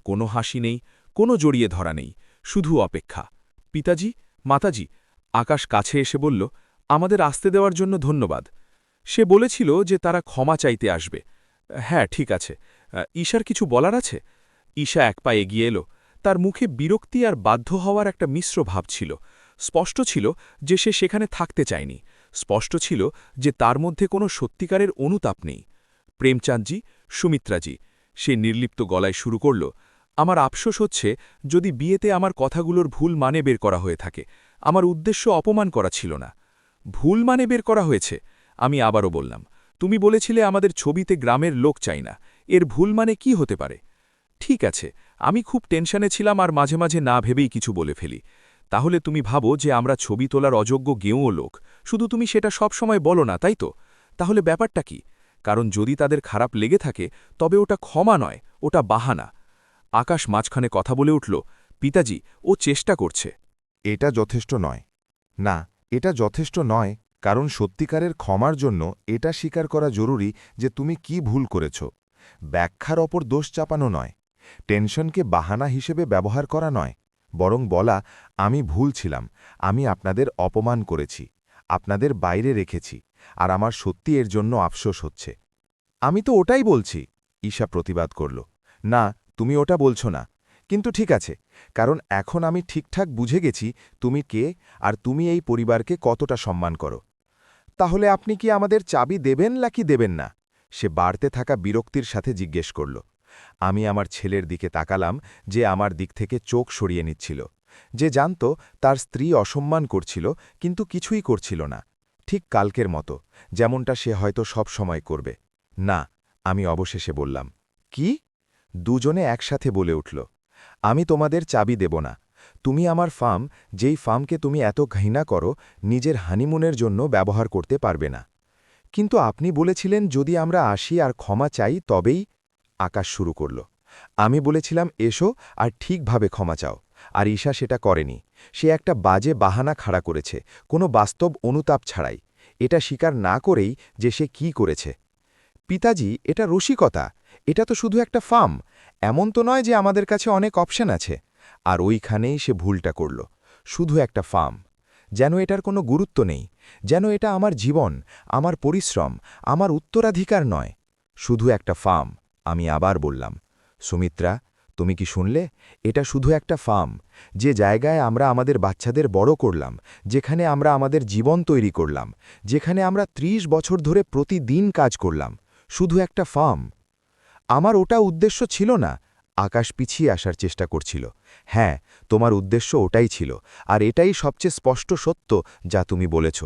কোনো হাসি নেই, কোনো জড়িয়ে ধরা নেই, শুধু অপেক্ষা। পিতাজি, মাতাজি, আকাশ কাছে এসে বলল, আমাদের আসতে দেওয়ার জন্য ধন্যবাদ। সে বলেছিল যে তারা ক্ষমা চাইতে আসবে। হ্যাঁ, ঠিক আছে। ঈশার কিছু বলার আছে? ঈশা এক পা এগিয়ে এলো। তার মুখে বিরক্তি আর বাধ্য হওয়ার একটা মিশ্র ভাব ছিল। স্পষ্ট ছিল যে সে সেখানে থাকতে চায়নি। স্পষ্ট ছিল যে তার মধ্যে কোনো সত্যিকারের অনুতাপ নেই। প্রেমচাঁদজি, সুমিত্রাজি, সে নির্লিপ্ত গলায় শুরু করল, আমার আফসোস হচ্ছে যদি বিয়েতে আমার কথাগুলোর ভুল মানে বের করা হয়ে থাকে। আমার উদ্দেশ্য অপমান করা ছিল না। ভুল মানে বের করা হয়েছে? আমি আবারও বললাম, তুমি বলেছিলে আমাদের ছবিতে গ্রামের লোক চাই না। এর ভুল মানে কি হতে পারে? ঠিক আছে, আমি খুব টেনশনে ছিলাম আর মাঝে মাঝে না ভেবেই কিছু বলে ফেলি। তাহলে তুমি ভাবো যে আমরা ছবি তোলার অযোগ্য গেঁয়ো লোক, শুধু তুমি সেটা সব সময় বলো না, তাই তো? তাহলে ব্যাপারটা কি? কারণ যদি তাদের খারাপ লেগে থাকে তবে ওটা ক্ষমা নয়, ওটা বাহানা। আকাশ মাঝখানে কথা বলে উঠল, পিতাজি, ও চেষ্টা করছে। এটা যথেষ্ট নয়। না, এটা যথেষ্ট নয়, কারণ সত্যিকারের ক্ষমার জন্য এটা স্বীকার করা জরুরি যে তুমি কি ভুল করেছ। ব্যাখ্যার ওপর দোষ চাপানো নয়, টেনশনকে বাহানা হিসেবে ব্যবহার করা নয়, বরং বলা, আমি ভুল ছিলাম, আমি আপনাদের অপমান করেছি, আপনাদের বাইরে রেখেছি, আর আমার সত্যি এর জন্য আফসোস হচ্ছে। আমি তো ওটাই বলছি, ঈশা প্রতিবাদ করল। না, তুমি ওটা বলছো না। কিন্তু ঠিক আছে, কারণ এখন আমি ঠিকঠাক বুঝে গেছি তুমি কে আর তুমি এই পরিবারকে কতটা সম্মান করো। তাহলে আপনি কি আমাদের চাবি দেবেন নাকি দেবেন না? সে বাড়তে থাকা বিরক্তির সাথে জিজ্ঞেস করল। আমি আমার ছেলের দিকে তাকালাম, যে আমার দিক থেকে চোখ সরিয়ে নিচ্ছিল, যে জানত তার স্ত্রী অসম্মান করছিল কিন্তু কিছুই করছিল না, ঠিক কালকের মতো, যেমনটা সে হয়তো সব সময় করবে। না, আমি অবশেষে বললাম। কি? দুজনে একসাথে বলে উঠল। আমি তোমাদের চাবি দেব না। তুমি আমার ফার্ম, যেই ফার্মকে তুমি এত ঘৃণা করো, নিজের হানিমুনের জন্য ব্যবহার করতে পারবে না। কিন্তু আপনি বলেছিলেন যদি আমরা আসি আর ক্ষমা চাই তবেই। আকাশ শুরু করল। আমি বলেছিলাম এসো আর ঠিকভাবে ক্ষমা চাও, আর ঈশা সেটা করেনি। সে একটা বাজে বাহানা খাড়া করেছে, কোনো বাস্তব অনুতাপ ছাড়াই, এটা স্বীকার না করেই যে সে কি করেছে। পিতাজি, এটা রসিকতা, এটা তো শুধু একটা ফার্ম। এমন তো নয় যে আমাদের কাছে অনেক অপশন আছে। আর ওইখানেই সে ভুলটা করল। শুধু একটা ফার্ম, যেন এটার কোনো গুরুত্ব নেই, যেন এটা আমার জীবন, আমার পরিশ্রম, আমার উত্তরাধিকার নয়। শুধু একটা ফার্ম। আমি আবার বললাম, সুমিত্রা, তুমি কি শুনলে? এটা শুধু একটা ফার্ম, যে জায়গায় আমরা আমাদের বাচ্চাদের বড় করলাম, যেখানে আমরা আমাদের জীবন তৈরি করলাম, যেখানে আমরা ৩০ বছর ধরে প্রতিদিন কাজ করলাম। শুধু একটা ফার্ম। আমার ওটা উদ্দেশ্য ছিল না। আকাশ পিছিয়ে আসার চেষ্টা করছিল। হ্যাঁ, তোমার উদ্দেশ্য ওটাই ছিল, আর এটাই সবচেয়ে স্পষ্ট সত্য যা তুমি বলেছ।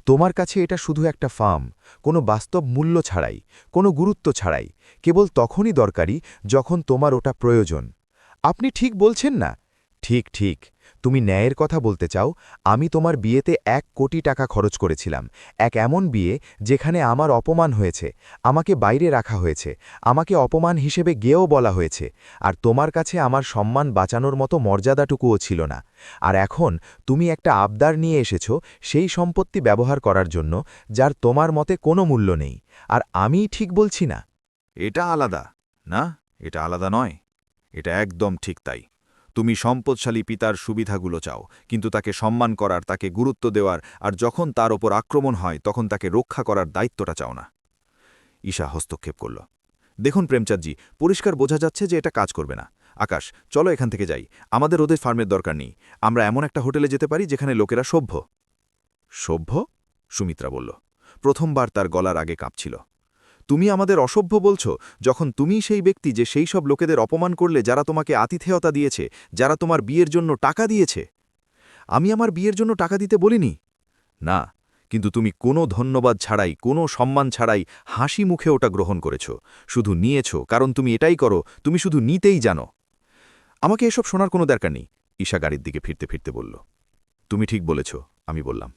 তোমার কাছে এটা শুধু একটা ফার্ম, কোনো বাস্তব মূল্য ছাড়াই, কোনো গুরুত্ব ছাড়াই, কেবল তখনই দরকারি যখন তোমার ওটা প্রয়োজন। আপনি ঠিক বলছেন না? ঠিক ঠিক, তুমি ন্যায়ের কথা বলতে চাও? আমি তোমার বিয়েতে 1 কোটি টাকা খরচ করেছিলাম, এক এমন বিয়ে যেখানে আমার অপমান হয়েছে, আমাকে বাইরে রাখা হয়েছে, আমাকে অপমান হিসেবে গেয়েও বলা হয়েছে, আর তোমার কাছে আমার সম্মান বাঁচানোর মতো মর্যাদাটুকুও ছিল না। আর এখন তুমি একটা আবদার নিয়ে এসেছো সেই সম্পত্তি ব্যবহার করার জন্য যার তোমার মতে কোনো মূল্য নেই, আর আমিই ঠিক বলছি না? এটা আলাদা না, এটা আলাদা নয়, এটা একদম ঠিক তাই। তুমি সম্পদশালী পিতার সুবিধাগুলো চাও, কিন্তু তাকে সম্মান করার, তাকে গুরুত্ব দেওয়ার, আর যখন তার ওপর আক্রমণ হয় তখন তাকে রক্ষা করার দায়িত্বটা চাও না। ঈশা হস্তক্ষেপ করল। দেখুন প্রেমচাঁদজি, পরিষ্কার বোঝা যাচ্ছে যে এটা কাজ করবে না। আকাশ, চলো এখান থেকে যাই, আমাদের ওদের ফার্মের দরকার নেই। আমরা এমন একটা হোটেলে যেতে পারি যেখানে লোকেরা সভ্য। সভ্য? সুমিত্রা বলল। প্রথমবার তার গলার আগে কাঁপছিল। তুমি আমাদের অসভ্য বলছ, যখন তুমি সেই ব্যক্তি যে সেই সব লোকেদের অপমান করলে যারা তোমাকে আতিথেয়তা দিয়েছে, যারা তোমার বিয়ের জন্য টাকা দিয়েছে। আমি আমার বিয়ের জন্য টাকা দিতে বলিনি। না, কিন্তু তুমি কোনো ধন্যবাদ ছাড়াই, কোনো সম্মান ছাড়াই হাসি মুখে ওটা গ্রহণ করেছ, শুধু নিয়েছ, কারণ তুমি এটাই করো, তুমি শুধু নিতেই জানো। আমাকে এসব শোনার কোনো দরকার নেই, ঈশা গাড়ির দিকে ফিরতে ফিরতে বলল। তুমি ঠিক বলেছ, আমি বললাম।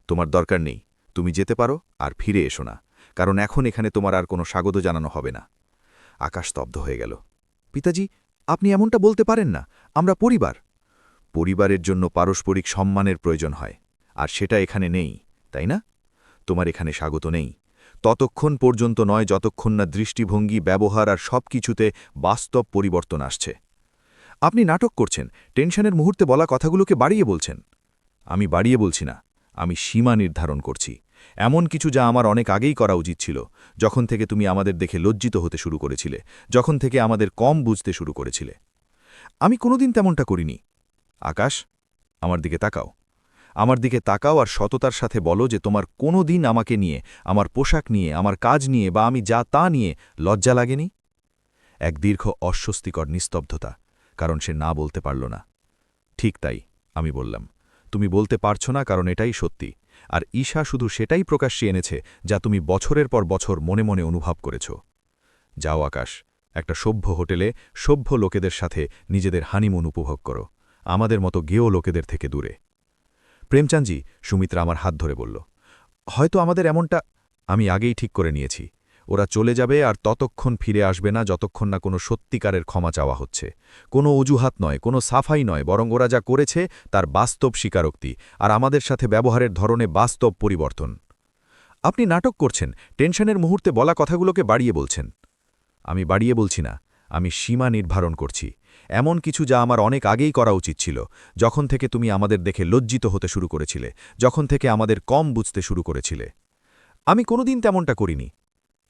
তোমার দরকার নেই, তুমি যেতে পারো আর ফিরে এসো না, কারণ এখন এখানে তোমার আর কোনো স্বাগত জানানো হবে না। আকাশ স্তব্ধ হয়ে গেল। পিতাজি, আপনি এমনটা বলতে পারেন না, আমরা পরিবার। পরিবারের জন্য পারস্পরিক সম্মানের প্রয়োজন হয়, আর সেটা এখানে নেই, তাই না? তোমার এখানে স্বাগত নেই, ততক্ষণ পর্যন্ত নয় যতক্ষণ না দৃষ্টিভঙ্গি, ব্যবহার আর সব কিছুতে বাস্তব পরিবর্তন আসছে। আপনি নাটক করছেন, টেনশনের মুহূর্তে বলা কথাগুলোকে বাড়িয়ে বলছেন। আমি বাড়িয়ে বলছি না, আমি সীমা নির্ধারণ করছি, এমন কিছু যা আমার অনেক আগেই করা উচিত ছিল, যখন থেকে তুমি আমাদের দেখে লজ্জিত হতে শুরু করেছিলে, যখন থেকে আমাদের কম বুঝতে শুরু করেছিলে। আমি কোনোদিন তেমনটা করিনি। আকাশ, আমার দিকে তাকাও, আমার দিকে তাকাও আর সততার সাথে বলো যে তোমার কোনো দিন আমাকে নিয়ে, আমার পোশাক নিয়ে, আমার কাজ নিয়ে বা আমি যা তা নিয়ে লজ্জা লাগেনি। এক দীর্ঘ অস্বস্তিকর নিস্তব্ধতা, কারণ সে না বলতে পারল না। ঠিক তাই, আমি বললাম। তুমি বলতে পারছ না কারণ এটাই সত্যি, আর ঈশা শুধু সেটাই প্রকাশ্যে এনেছে যা তুমি বছরের পর বছর মনে মনে অনুভব করেছ। যাও আকাশ, একটা সভ্য হোটেলে সভ্য লোকেদের সাথে নিজেদের হানিমুন উপভোগ করো, আমাদের মতো গেও লোকেদের থেকে দূরে। প্রেমচাঁদজি, সুমিত্রা আমার হাত ধরে বলল, হয়তো আমাদের এমনটা আমি আগেই ঠিক করে নিয়েছি। ওরা চলে যাবে আর ততক্ষণ ফিরে আসবে না যতক্ষণ না কোনো সত্যিকারের ক্ষমা চাওয়া হচ্ছে, কোনো অজুহাত নয়, কোনো সাফাই নয়, বরং ওরা যা করেছে তার বাস্তব স্বীকারোক্তি, আর আমাদের সাথে ব্যবহারের ধরনে বাস্তব পরিবর্তন। আপনি নাটক করছেন, টেনশনের মুহূর্তে বলা কথাগুলোকে বাড়িয়ে বলছেন। আমি বাড়িয়ে বলছি না, আমি সীমা নির্ধারণ করছি, এমন কিছু যা আমার অনেক আগেই করা উচিত ছিল, যখন থেকে তুমি আমাদের দেখে লজ্জিত হতে শুরু করেছিলে, যখন থেকে আমাদের কম বুঝতে শুরু করেছিলে। আমি কোনোদিন তেমনটা করিনি।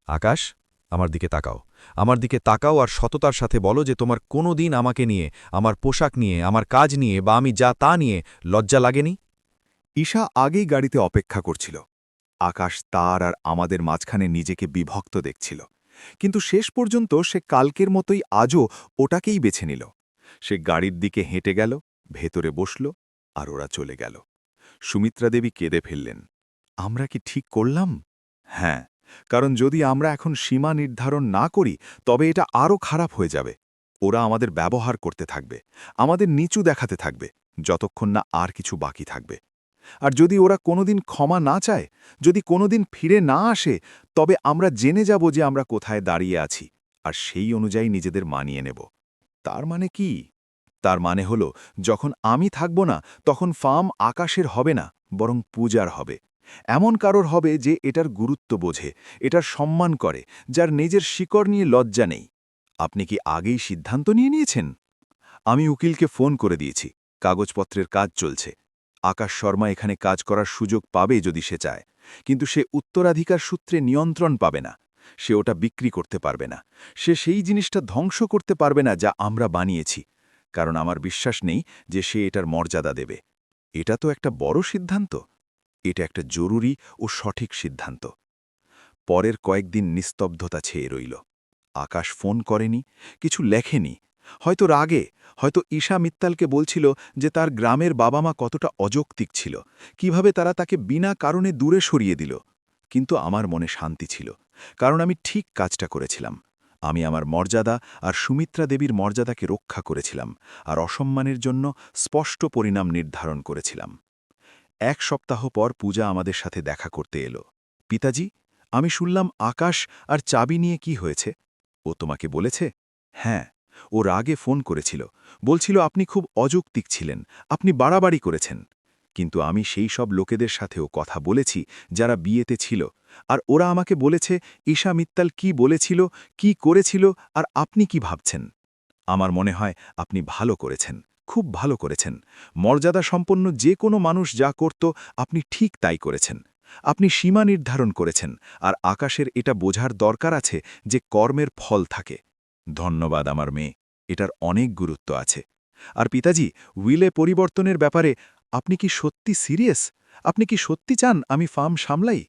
আকাশ, আমার দিকে তাকাও, আমার দিকে তাকাও আর সততার সাথে বলো যে তোমার কোনো দিন আমাকে নিয়ে, আমার পোশাক নিয়ে, আমার কাজ নিয়ে বা আমি যা তা নিয়ে লজ্জা লাগেনি। ঈশা আগেই গাড়িতে অপেক্ষা করছিল। আকাশ তার আর আমাদের মাঝখানে নিজেকে বিভক্ত দেখছিল, কিন্তু শেষ পর্যন্ত সে কালকের মতোই আজও ওটাকেই বেছে নিল। সে গাড়ির দিকে হেঁটে গেল, ভেতরে বসল, আর ওরা চলে গেল। সুমিত্রা দেবী কেঁদে ফেললেন। আমরা কি ঠিক করলাম? হ্যাঁ, কারণ যদি আমরা এখন সীমা নির্ধারণ না করি তবে এটা আরও খারাপ হয়ে যাবে। ওরা আমাদের ব্যবহার করতে থাকবে, আমাদের নিচু দেখাতে থাকবে, যতক্ষণ না আর কিছু বাকি থাকবে। আর যদি ওরা কোনোদিন ক্ষমা না চায়, যদি কোনোদিন ফিরে না আসে, তবে আমরা জেনে যাব যে আমরা কোথায় দাঁড়িয়ে আছি, আর সেই অনুযায়ী নিজেদের মানিয়ে নেব। তার মানে কি? তার মানে হলো, যখন আমি থাকব না তখন ফার্ম আকাশের হবে না, বরং পূজার হবে। এমন কারোর হবে যে এটার গুরুত্ব বোঝে, এটার সম্মান করে, যার নিজের শিকড় নিয়ে লজ্জা নেই। আপনি কি আগেই সিদ্ধান্ত নিয়েছেন? আমি উকিলকে ফোন করে দিয়েছি, কাগজপত্রের কাজ চলছে। আকাশ শর্মা এখানে কাজ করার সুযোগ পাবে যদি সে চায়, কিন্তু সে উত্তরাধিকার সূত্রে নিয়ন্ত্রণ পাবে না। সে ওটা বিক্রি করতে পারবে না, সে সেই জিনিসটা ধ্বংস করতে পারবে না যা আমরা বানিয়েছি, কারণ আমার বিশ্বাস নেই যে সে এটার মর্যাদা দেবে। এটা তো একটা বড় সিদ্ধান্ত, এটা একটা জরুরি ও সঠিক সিদ্ধান্ত। পরের কয়েকদিন নিস্তব্ধতা ছেয়ে রইল। আকাশ ফোন করেনি, কিছু লেখেনি, হয়তো রাগে, হয়তো ঈশা মিত্তালকে বলছিল যে তার গ্রামের বাবা মা কতটা অযৌক্তিক ছিল, কিভাবে তারা তাকে বিনা কারণে দূরে সরিয়ে দিল। কিন্তু আমার মনে শান্তি ছিল, কারণ আমি ঠিক কাজটা করেছিলাম। আমি আমার মর্যাদা আর সুমিত্রা দেবীর মর্যাদাকে রক্ষা করেছিলাম আর অসম্মানের জন্য স্পষ্ট পরিণাম নির্ধারণ করেছিলাম। 1 সপ্তাহ পর পূজা আমাদের সাথে দেখা করতে এলো। পিতাজি, আমি শুনলাম আকাশ আর চাবি নিয়ে কি হয়েছে? ও তোমাকে বলেছে? হ্যাঁ, ও রাগে ফোন করেছিল, বলছিল আপনি খুব অযৌক্তিক ছিলেন, আপনি বাড়াবাড়ি করেছেন। কিন্তু আমি সেই সব লোকেদের সাথেও কথা বলেছি যারা বিয়েতে ছিল, আর ওরা আমাকে বলেছে ঈশা মিত্তাল কি বলেছিল, কি করেছিল, আর আপনি কি ভাবছেন। আমার মনে হয় আপনি ভালো করেছেন, খুব ভালো করেছেন। মর্যাদা সম্পন্ন যে কোনো মানুষ যা করত আপনি ঠিক তাই করেছেন। আপনি সীমা নির্ধারণ করেছেন, আর আকাশের এটা বোঝার দরকার আছে যে কর্মের ফল থাকে। ধন্যবাদ আমার মেয়ে, এটার অনেক গুরুত্ব আছে। আর পিতাজি, উইলে পরিবর্তনের ব্যাপারে আপনি কি সত্যি সিরিয়াস? আপনি কি সত্যি চান আমি ফার্ম সামলাই?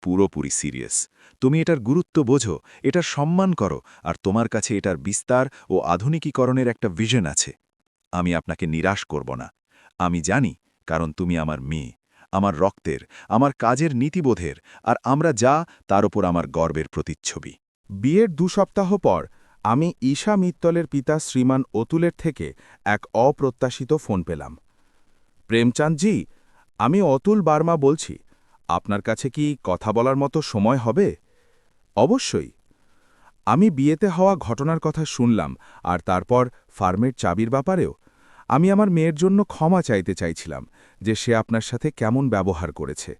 পুরোপুরি সিরিয়াস। তুমি এটার গুরুত্ব বোঝো, এটার সম্মান করো, আর তোমার কাছে এটার বিস্তার ও আধুনিকীকরণের একটা ভিশন আছে। আমি আপনাকে নিরাশ করব না। আমি জানি, কারণ তুমি আমার মেয়ে, আমার রক্তের, আমার কাজের নীতিবোধের, আর আমরা যা তার ওপর আমার গর্বের প্রতিচ্ছবি। বিয়ের 2 সপ্তাহ পর আমি ঈশা মিত্তলের পিতা শ্রীমান অতুলের থেকে এক অপ্রত্যাশিত ফোন পেলাম। প্রেমচাঁদজি, আমি অতুল বার্মা বলছি। আপনার কাছে কি কথা বলার মতো সময় হবে? অবশ্যই। আমি বিয়েতে হওয়া ঘটনার কথা শুনলাম, আর তারপর ফার্মের চাবির ব্যাপারেও। আমি আমার মেয়ের জন্য ক্ষমা চাইতে চাইছিলাম যে সে আপনার সাথে কেমন ব্যবহার করেছে।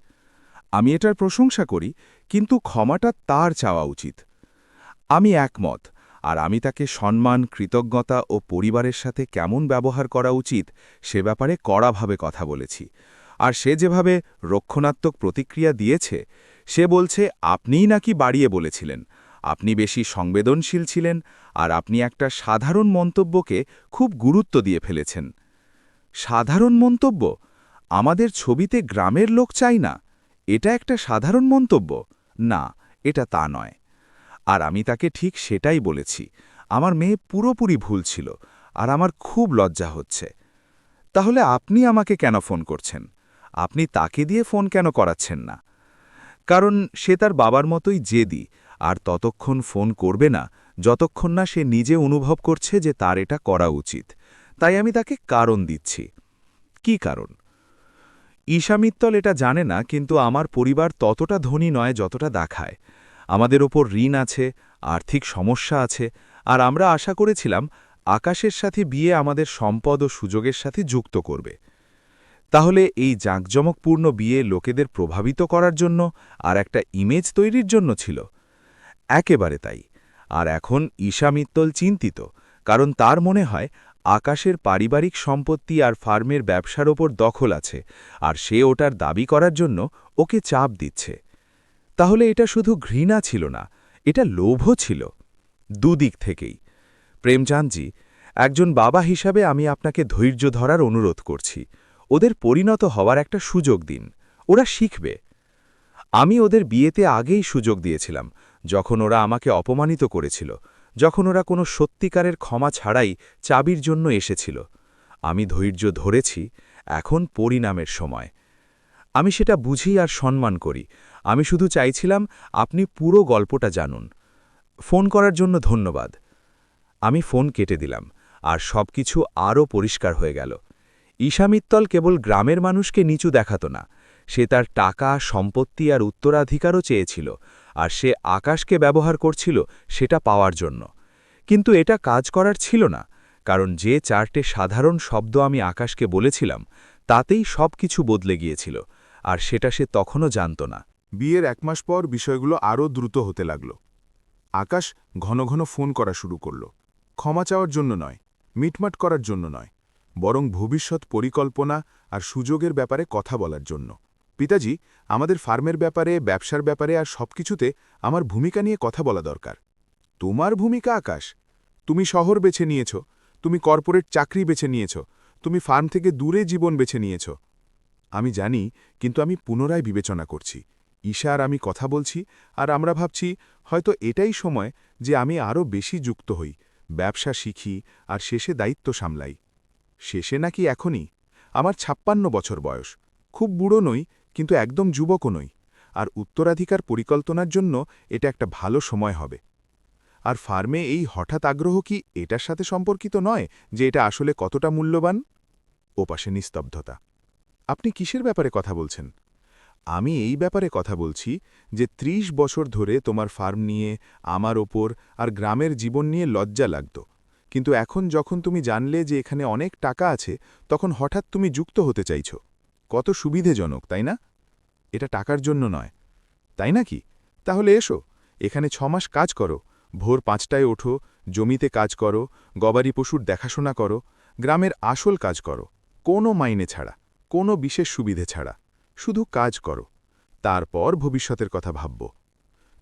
আমি এটার প্রশংসা করি, কিন্তু ক্ষমাটা তার চাওয়া উচিত। আমি একমত, আর আমি তাকে সম্মান, কৃতজ্ঞতা ও পরিবারের সাথে কেমন ব্যবহার করা উচিত সে ব্যাপারে কড়াভাবে কথা বলেছি। আর সে যেভাবে রক্ষণাত্মক প্রতিক্রিয়া দিয়েছে, সে বলছে আপনিই নাকি বাড়িয়ে বলেছিলেন, আপনি বেশি সংবেদনশীল ছিলেন, আর আপনি একটা সাধারণ মন্তব্যকে খুব গুরুত্ব দিয়ে ফেলেছেন। সাধারণ মন্তব্য? আমাদের ছবিতে গ্রামের লোক চাই না, এটা একটা সাধারণ মন্তব্য? না, এটা তা নয়। আর আমি তাকে ঠিক সেটাই বলেছি। আমার মেয়ে পুরোপুরি ভুল ছিল, আর আমার খুব লজ্জা হচ্ছে। তাহলে আপনি আমাকে কেন ফোন করছেন? আপনি তাকে দিয়ে ফোন কেন করাচ্ছেন না? কারণ সে তার বাবার মতোই জেদি, আর ততক্ষণ ফোন করবে না যতক্ষণ না সে নিজে অনুভব করছে যে তার এটা করা উচিত। তাই আমি তাকে কারণ দিচ্ছি। কি কারণ? ঈশা মিত্তল এটা জানে না, কিন্তু আমার পরিবার ততটা ধনী নয় যতটা দেখায়। আমাদের ওপর ঋণ আছে, আর্থিক সমস্যা আছে, আর আমরা আশা করেছিলাম আকাশের সাথে বিয়ে আমাদের সম্পদ ও সুযোগের সাথে যুক্ত করবে। তাহলে এই জাঁকজমকপূর্ণ বিয়ে লোকেদের প্রভাবিত করার জন্য আর একটা ইমেজ তৈরির জন্য ছিল? একেবারে তাই। আর এখন ঈশা মিত্তল চিন্তিত, কারণ তার মনে হয় আকাশের পারিবারিক সম্পত্তি আর ফার্মের ব্যবসার ওপর দখল আছে, আর সে ওটার দাবি করার জন্য ওকে চাপ দিচ্ছে। তাহলে এটা শুধু ঘৃণা ছিল না, এটা লোভও ছিল। দুদিক থেকেই। প্রেমচাঁদজি, একজন বাবা হিসাবে আমি আপনাকে ধৈর্য ধরার অনুরোধ করছি। ওদের পরিণত হওয়ার একটা সুযোগ দিন, ওরা শিখবে। আমি ওদের বিয়েতে আগেই সুযোগ দিয়েছিলাম, যখন ওরা আমাকে অপমানিত করেছিল, যখন ওরা কোনো সত্যিকারের ক্ষমা ছাড়াই চাবির জন্য এসেছিল। আমি ধৈর্য ধরেছি, এখন পরিণামের সময়। আমি সেটা বুঝি আর সম্মান করি। আমি শুধু চাইছিলাম আপনি পুরো গল্পটা জানুন। ফোন করার জন্য ধন্যবাদ। আমি ফোন কেটে দিলাম, আর সবকিছু আরও পরিষ্কার হয়ে গেল। ঈশা মিত্তল কেবল গ্রামের মানুষকে নিচু দেখাত না, সে তার টাকা, সম্পত্তি আর উত্তরাধিকারও চেয়েছিল, আর সে আকাশকে ব্যবহার করছিল সেটা পাওয়ার জন্য। কিন্তু এটা কাজ করার ছিল না, কারণ যে 4টে সাধারণ শব্দ আমি আকাশকে বলেছিলাম তাতেই সব কিছু বদলে গিয়েছিল, আর সেটা সে তখনও জানত না। বিয়ের 1 মাস পর বিষয়গুলো আরও দ্রুত হতে লাগল। আকাশ ঘন ঘন ফোন করা শুরু করল। ক্ষমা চাওয়ার জন্য নয়, মিটমাট করার জন্য নয়, বরং ভবিষ্যৎ পরিকল্পনা আর সুযোগের ব্যাপারে কথা বলার জন্য। পিতাজি, আমাদের ফার্মের ব্যাপারে, ব্যবসার ব্যাপারে আর সবকিছুতে আমার ভূমিকা নিয়ে কথা বলা দরকার। তোমার ভূমিকা আকাশ? তুমি শহর বেছে নিয়েছ, তুমি কর্পোরেট চাকরি বেছে নিয়েছ, তুমি ফার্ম থেকে দূরে জীবন বেছে নিয়েছ। আমি জানি, কিন্তু আমি পুনরায় বিবেচনা করছি। ঈশা আর আমি কথা বলছি, আর আমরা ভাবছি হয়তো এটাই সময় যে আমি আরও বেশি যুক্ত হই, ব্যবসা শিখি, আর শেষে দায়িত্ব সামলাই। শেষে নাকি এখনই? আমার 56 বছর বয়স। খুব বুড়ো নই, কিন্তু একদম যুবকও নই। আর উত্তরাধিকার পরিকল্পনার জন্য এটা একটা ভালো সময় হবে। আর ফার্মে এই হঠাৎ আগ্রহ কি এটার সাথে সম্পর্কিত নয় যে এটা আসলে কতটা মূল্যবান? ওপাশে নিস্তব্ধতা। আপনি কিসের ব্যাপারে কথা বলছেন? আমি এই ব্যাপারে কথা বলছি যে ৩০ বছর ধরে তোমার ফার্ম নিয়ে, আমার ওপর আর গ্রামের জীবন নিয়ে লজ্জা লাগত, কিন্তু এখন যখন তুমি জানলে যে এখানে অনেক টাকা আছে, তখন হঠাৎ তুমি যুক্ত হতে চাইছ। কত সুবিধেজনক, তাই না? এটা টাকার জন্য নয়, তাই নাকি? তাহলে এসো, এখানে ৬ মাস কাজ করো, ভোর ৫টায় ওঠো, জমিতে কাজ করো, গবাদি পশুর দেখাশোনা করো, গ্রামের আসল কাজ করো, কোনো মাইনে ছাড়া, কোনো বিশেষ সুবিধে ছাড়া, শুধু কাজ করো। তারপর ভবিষ্যতের কথা ভাবব।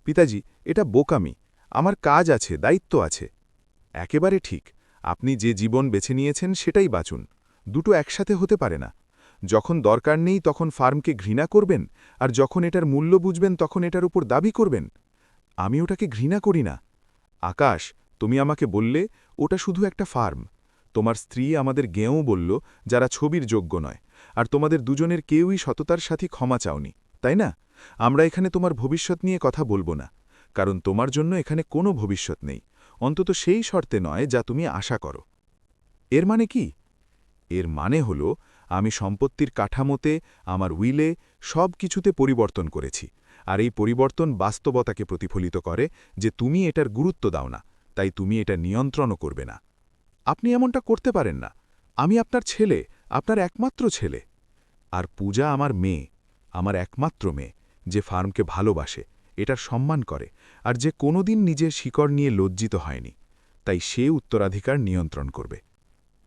পিতাজি, এটা বোকামি। আমার কাজ আছে, দায়িত্ব আছে। একেবারে ঠিক। আপনি যে জীবন বেছে নিয়েছেন সেটাই বাঁচুন। দুটো একসাথে হতে পারে না। যখন দরকার নেই তখন ফার্মকে ঘৃণা করবেন, আর যখন এটার মূল্য বুঝবেন তখন এটার উপর দাবি করবেন। আমি ওটাকে ঘৃণা করি না। আকাশ, তুমি আমাকে বললে ওটা শুধু একটা ফার্ম। তোমার স্ত্রী আমাদের গেঁও বলল, যারা ছবির যোগ্য নয়, আর তোমাদের দুজনের কেউই সততার সাথে ক্ষমা চাওনি, তাই না? আমরা এখানে তোমার ভবিষ্যৎ নিয়ে কথা বলবো না, কারণ তোমার জন্য এখানে কোনো ভবিষ্যৎ নেই, অন্তত সেই শর্তে নয় যা তুমি আশা করো। এর মানে কি? এর মানে হল আমি সম্পত্তির কাঠামোতে, আমার উইলে, সব কিছুতে পরিবর্তন করেছি, আর এই পরিবর্তন বাস্তবতাকে প্রতিফলিত করে যে তুমি এটার গুরুত্ব দাও না, তাই তুমি এটা নিয়ন্ত্রণও করবে না। আপনি এমনটা করতে পারেন না। আমি আপনার ছেলে, আপনার একমাত্র ছেলে। আর পূজা আমার মেয়ে, আমার একমাত্র মেয়ে, যে ফার্মকে ভালোবাসে, এটার সম্মান করে, আর যে কোনোদিন নিজের শিকড় নিয়ে লজ্জিত হয়নি, তাই সে উত্তরাধিকার নিয়ন্ত্রণ করবে।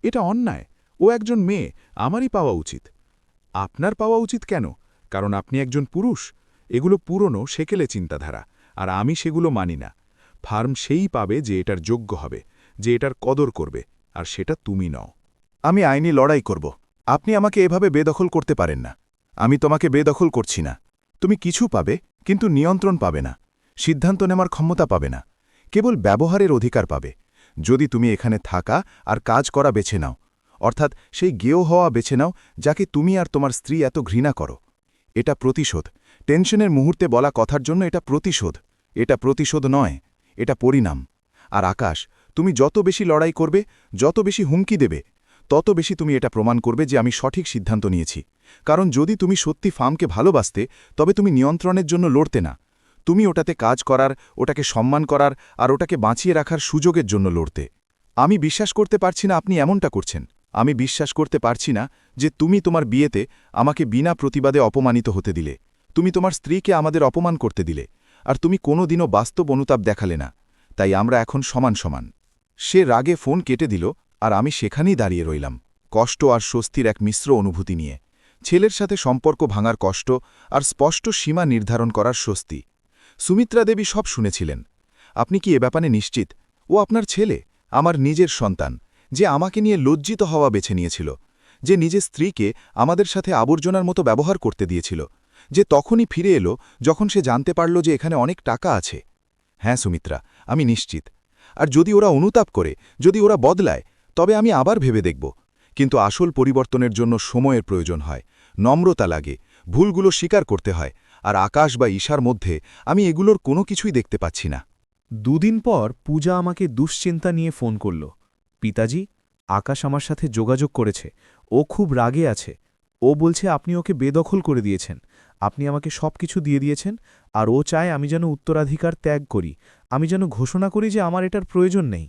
এটা অন্যায়। ও একজন মেয়ে, আমারই পাওয়া উচিত। আপনার পাওয়া উচিত কেন? কারণ আপনি একজন পুরুষ। এগুলো পুরনো সেকেলে চিন্তাধারা, আর আমি সেগুলো মানি না। ফার্ম সেই পাবে যে এটার যোগ্য হবে, যে এটার কদর করবে, আর সেটা তুমি নও। আমি আইনি লড়াই করব। আপনি আমাকে এভাবে বেদখল করতে পারেন না। আমি তোমাকে বেদখল করছি না। তুমি কিছু পাবে, কিন্তু নিয়ন্ত্রণ পাবে না, সিদ্ধান্ত নেওয়ার ক্ষমতা পাবে না, কেবল ব্যবহারের অধিকার পাবে। যদি তুমি এখানে থাকা আর কাজ করা বেছে নাও, অর্থাৎ সেই গেও হওয়া বেছে নাও যাকে তুমি আর তোমার স্ত্রী এত ঘৃণা করো। এটা প্রতিশোধ। টেনশনের মুহূর্তে বলা কথার জন্য এটা প্রতিশোধ। এটা প্রতিশোধ নয়, এটা পরিণাম। আর আকাশ, তুমি যত বেশি লড়াই করবে, যত বেশি হুমকি দেবে, তত বেশি তুমি এটা প্রমাণ করবে যে আমি সঠিক সিদ্ধান্ত নিয়েছি। কারণ যদি তুমি সত্যি ফার্মকে ভালোবাসতে, তবে তুমি নিয়ন্ত্রণের জন্য লড়তে না। তুমি ওটাতে কাজ করার, ওটাকে সম্মান করার আর ওটাকে বাঁচিয়ে রাখার সুযোগের জন্য লড়তে। আমি বিশ্বাস করতে পারছি না আপনি এমনটা করছেন। আমি বিশ্বাস করতে পারছি না যে তুমি তোমার বিয়েতে আমাকে বিনা প্রতিবাদে অপমানিত হতে দিলে, তুমি তোমার স্ত্রীকে আমাদের অপমান করতে দিলে, আর তুমি কোনোদিনও বাস্তব অনুতাপ দেখালে না। তাই আমরা এখন সমান সমান। সে রাগে ফোন কেটে দিল, আর আমি সেখানেই দাঁড়িয়ে রইলাম, কষ্ট আর স্বস্তির এক মিশ্র অনুভূতি নিয়ে। ছেলের সাথে সম্পর্ক ভাঙার কষ্ট আর স্পষ্ট সীমা নির্ধারণ করার স্বস্তি। সুমিত্রা দেবী সব শুনেছিলেন। আপনি কি এ ব্যাপারে নিশ্চিত? ও আপনার ছেলে, আমার নিজের সন্তান, যে আমাকে নিয়ে লজ্জিত হওয়া বেছে নিয়েছিল, যে নিজের স্ত্রীকে আমাদের সাথে আবর্জনার মতো ব্যবহার করতে দিয়েছিল, যে তখনই ফিরে এলো যখন সে জানতে পারল যে এখানে অনেক টাকা আছে। হ্যাঁ সুমিত্রা, আমি নিশ্চিত। আর যদি ওরা অনুতাপ করে, যদি ওরা বদলায়, তবে আমি আবার ভেবে দেখব। কিন্তু আসল পরিবর্তনের জন্য সময়ের প্রয়োজন হয়, নম্রতা লাগে, ভুলগুলো স্বীকার করতে হয়, আর আকাশ বা ঈশার মধ্যে আমি এগুলোর কোনো কিছুই দেখতে পাচ্ছি না। 2 দিন পর পূজা আমাকে দুশ্চিন্তা নিয়ে ফোন করল। পিতাজি, আকাশ আমার সাথে যোগাযোগ করেছে। ও খুব রাগে আছে। ও বলছে আপনি ওকে বেদখল করে দিয়েছেন, আপনি আমাকে সব কিছু দিয়ে দিয়েছেন, আর ও চায় আমি যেন উত্তরাধিকার ত্যাগ করি, আমি যেন ঘোষণা করি যে আমার এটার প্রয়োজন নেই।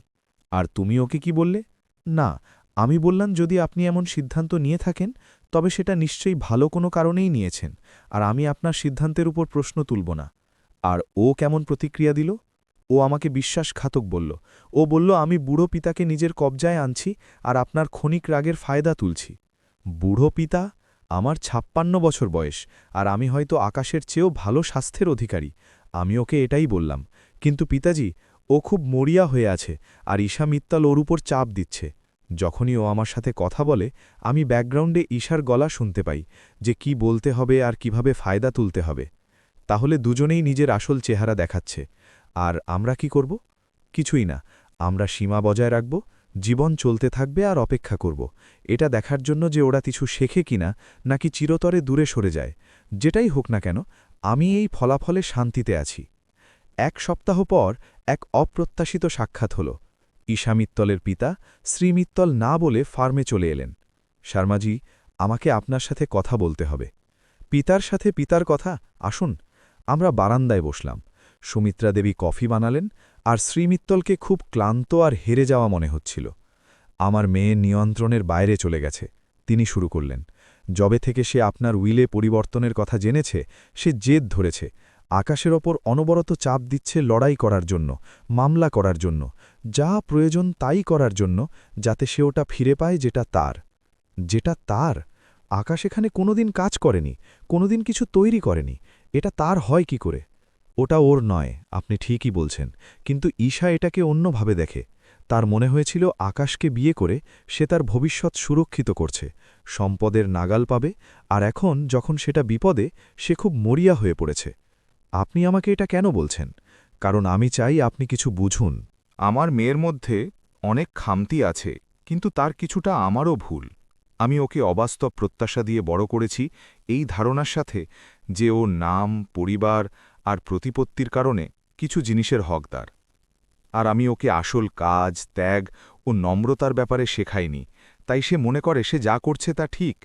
আর তুমি ওকে কি বললে? না, আমি বললাম যদি আপনি এমন সিদ্ধান্ত নিয়ে থাকেন, তবে সেটা নিশ্চয়ই ভালো কোনো কারণেই নিয়েছেন, আর আমি আপনার সিদ্ধান্তের উপর প্রশ্ন তুলব না। আর ও কেমন প্রতিক্রিয়া দিল? ও আমাকে বিশ্বাসঘাতক বলল। ও বলল আমি বুড়ো পিতাকে নিজের কবজায় আনছি আর আপনার ক্ষণিক রাগের ফায়দা তুলছি। বুড়ো পিতা? আমার 56 বছর বয়স, আর আমি হয়তো আকাশের চেয়েও ভালো স্বাস্থ্যের অধিকারী। আমি ওকে এটাই বললাম। কিন্তু পিতাজি, ও খুব মরিয়া হয়ে আছে, আর ঈশা মিত্তাল ওর উপর চাপ দিচ্ছে। যখনই ও আমার সাথে কথা বলে, আমি ব্যাকগ্রাউন্ডে ঈশার গলা শুনতে পাই, যে কি বলতে হবে আর কিভাবে ফায়দা তুলতে হবে। তাহলে দুজনেই নিজের আসল চেহারা দেখাচ্ছে। আর আমরা কি করব? কিছুই না। আমরা সীমা বজায় রাখব, জীবন চলতে থাকবে আর অপেক্ষা করব, এটা দেখার জন্য যে ওরা কিছু শেখে কিনা, নাকি চিরতরে দূরে সরে যায়। যেটাই হোক না কেন, আমি এই ফলাফলে শান্তিতে আছি। 1 সপ্তাহ পর এক অপ্রত্যাশিত সাক্ষাৎ হল। ঈশা মিত্তলের পিতা শ্রী মিত্তল না বলে ফার্মে চলে এলেন। শর্মাজি, আমাকে আপনার সাথে কথা বলতে হবে। পিতার সাথে পিতার কথা, আসুন। আমরা বারান্দায় বসলাম। সুমিত্রা দেবী কফি বানালেন, আর শ্রী মিত্তলকে খুব ক্লান্ত আর হেরে যাওয়া মনে হচ্ছিল। আমার মেয়ে নিয়ন্ত্রণের বাইরে চলে গেছে, তিনি শুরু করলেন। যবে থেকে সে আপনার উইলে পরিবর্তনের কথা জেনেছে, সে জেদ ধরেছে। আকাশের ওপর অনবরত চাপ দিচ্ছে লড়াই করার জন্য, মামলা করার জন্য, যা প্রয়োজন তাই করার জন্য, যাতে সে ওটা ফিরে পায় যেটা তার। যেটা তার? আকাশ এখানে কোনোদিন কাজ করেনি, কোনোদিন কিছু তৈরি করেনি। এটা তার হয় কি করে? ওটা ওর নয়, আপনি ঠিকই বলছেন, কিন্তু ঈশা এটাকে অন্যভাবে দেখে। তার মনে হয়েছিল আকাশকে বিয়ে করে সে তার ভবিষ্যৎ সুরক্ষিত করছে, সম্পদের নাগাল পাবে, আর এখন যখন সেটা বিপদে, সে খুব মরিয়া হয়ে পড়েছে। আপনি আমাকে এটা কেন বলছেন? কারণ আমি চাই আপনি কিছু বুঝুন। আমার মেয়ের মধ্যে অনেক খামতি আছে, কিন্তু তার কিছুটা আমারও ভুল। আমি ওকে অবাস্তব প্রত্যাশা দিয়ে বড় করেছি, এই ধারণার সাথে যে ও নাম, পরিবার আর প্রতিপত্তির কারণে কিছু জিনিসের হকদার। আর আমি ওকে আসল কাজ, ত্যাগ ও নম্রতার ব্যাপারে শেখাইনি, তাই সে মনে করে সে যা করছে তা ঠিক।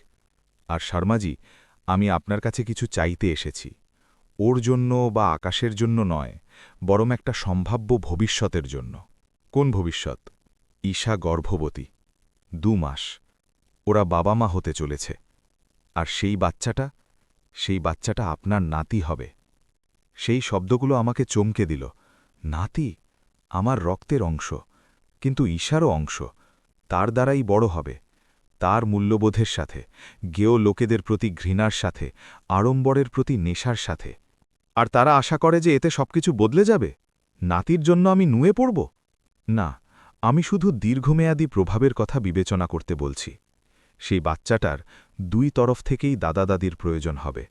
আর শর্মাজি, আমি আপনার কাছে কিছু চাইতে এসেছি। ওর জন্য বা আকাশের জন্য নয়, বরং একটা সম্ভাব্য ভবিষ্যতের জন্য। কোন ভবিষ্যৎ? ঈশা গর্ভবতী, 2 মাস। ওরা বাবা মা হতে চলেছে। আর সেই বাচ্চাটা আপনার নাতি হবে। সেই শব্দগুলো আমাকে চমকে দিল। নাতি? আমার রক্তের অংশ, কিন্তু ঈশারও অংশ। তার দ্বারাই বড় হবে, তার মূল্যবোধের সাথে, গেয় লোকেদের প্রতি ঘৃণার সাথে, আড়ম্বরের প্রতি নেশার সাথে। আর তারা আশা করে যে এতে সবকিছু বদলে যাবে। নাতির জন্য আমি নুয়ে পড়ব? না, আমি শুধু দীর্ঘমেয়াদী প্রভাবের কথা বিবেচনা করতে বলছি। সেই বাচ্চাটার 2 তরফ থেকেই দাদা দাদির প্রয়োজন হবে।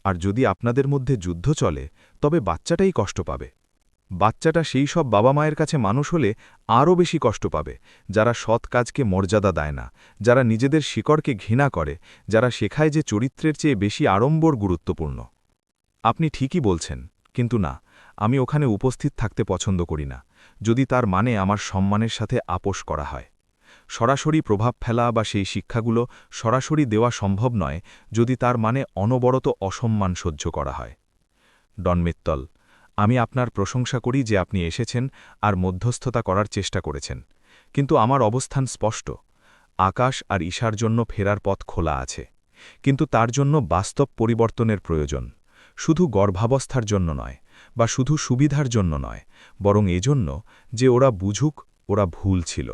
আর যদি আপনাদের মধ্যে যুদ্ধ চলে, তবে বাচ্চাটাই কষ্ট পাবে। বাচ্চাটা সেই সব বাবা মায়ের কাছে মানুষ হলে আরও বেশি কষ্ট পাবে, যারা সৎ কাজকে মর্যাদা দেয় না, যারা নিজেদের শিকড়কে ঘৃণা করে, যারা শেখায় যে চরিত্রের চেয়ে বেশি আড়ম্বর গুরুত্বপূর্ণ। আপনি ঠিকই বলছেন, কিন্তু না, আমি ওখানে উপস্থিত থাকতে পছন্দ করি না, যদি তার মানে আমার সম্মানের সাথে আপোষ করা হয়। সরাসরি প্রভাব ফেলা বা সেই শিক্ষাগুলো সরাসরি দেওয়া সম্ভব নয়, যদি তার মানে অনবরত অসম্মান সহ্য করা হয়। ডন মিত্তল, আমি আপনার প্রশংসা করি যে আপনি এসেছেন আর মধ্যস্থতা করার চেষ্টা করেছেন, কিন্তু আমার অবস্থান স্পষ্ট। আকাশ আর ঈশার জন্য ফেরার পথ খোলা আছে, কিন্তু তার জন্য বাস্তব পরিবর্তনের প্রয়োজন। শুধু গর্ভাবস্থার জন্য নয়, বা শুধু সুবিধার জন্য নয়, বরং এজন্য যে ওরা বুঝুক ওরা ভুল ছিল।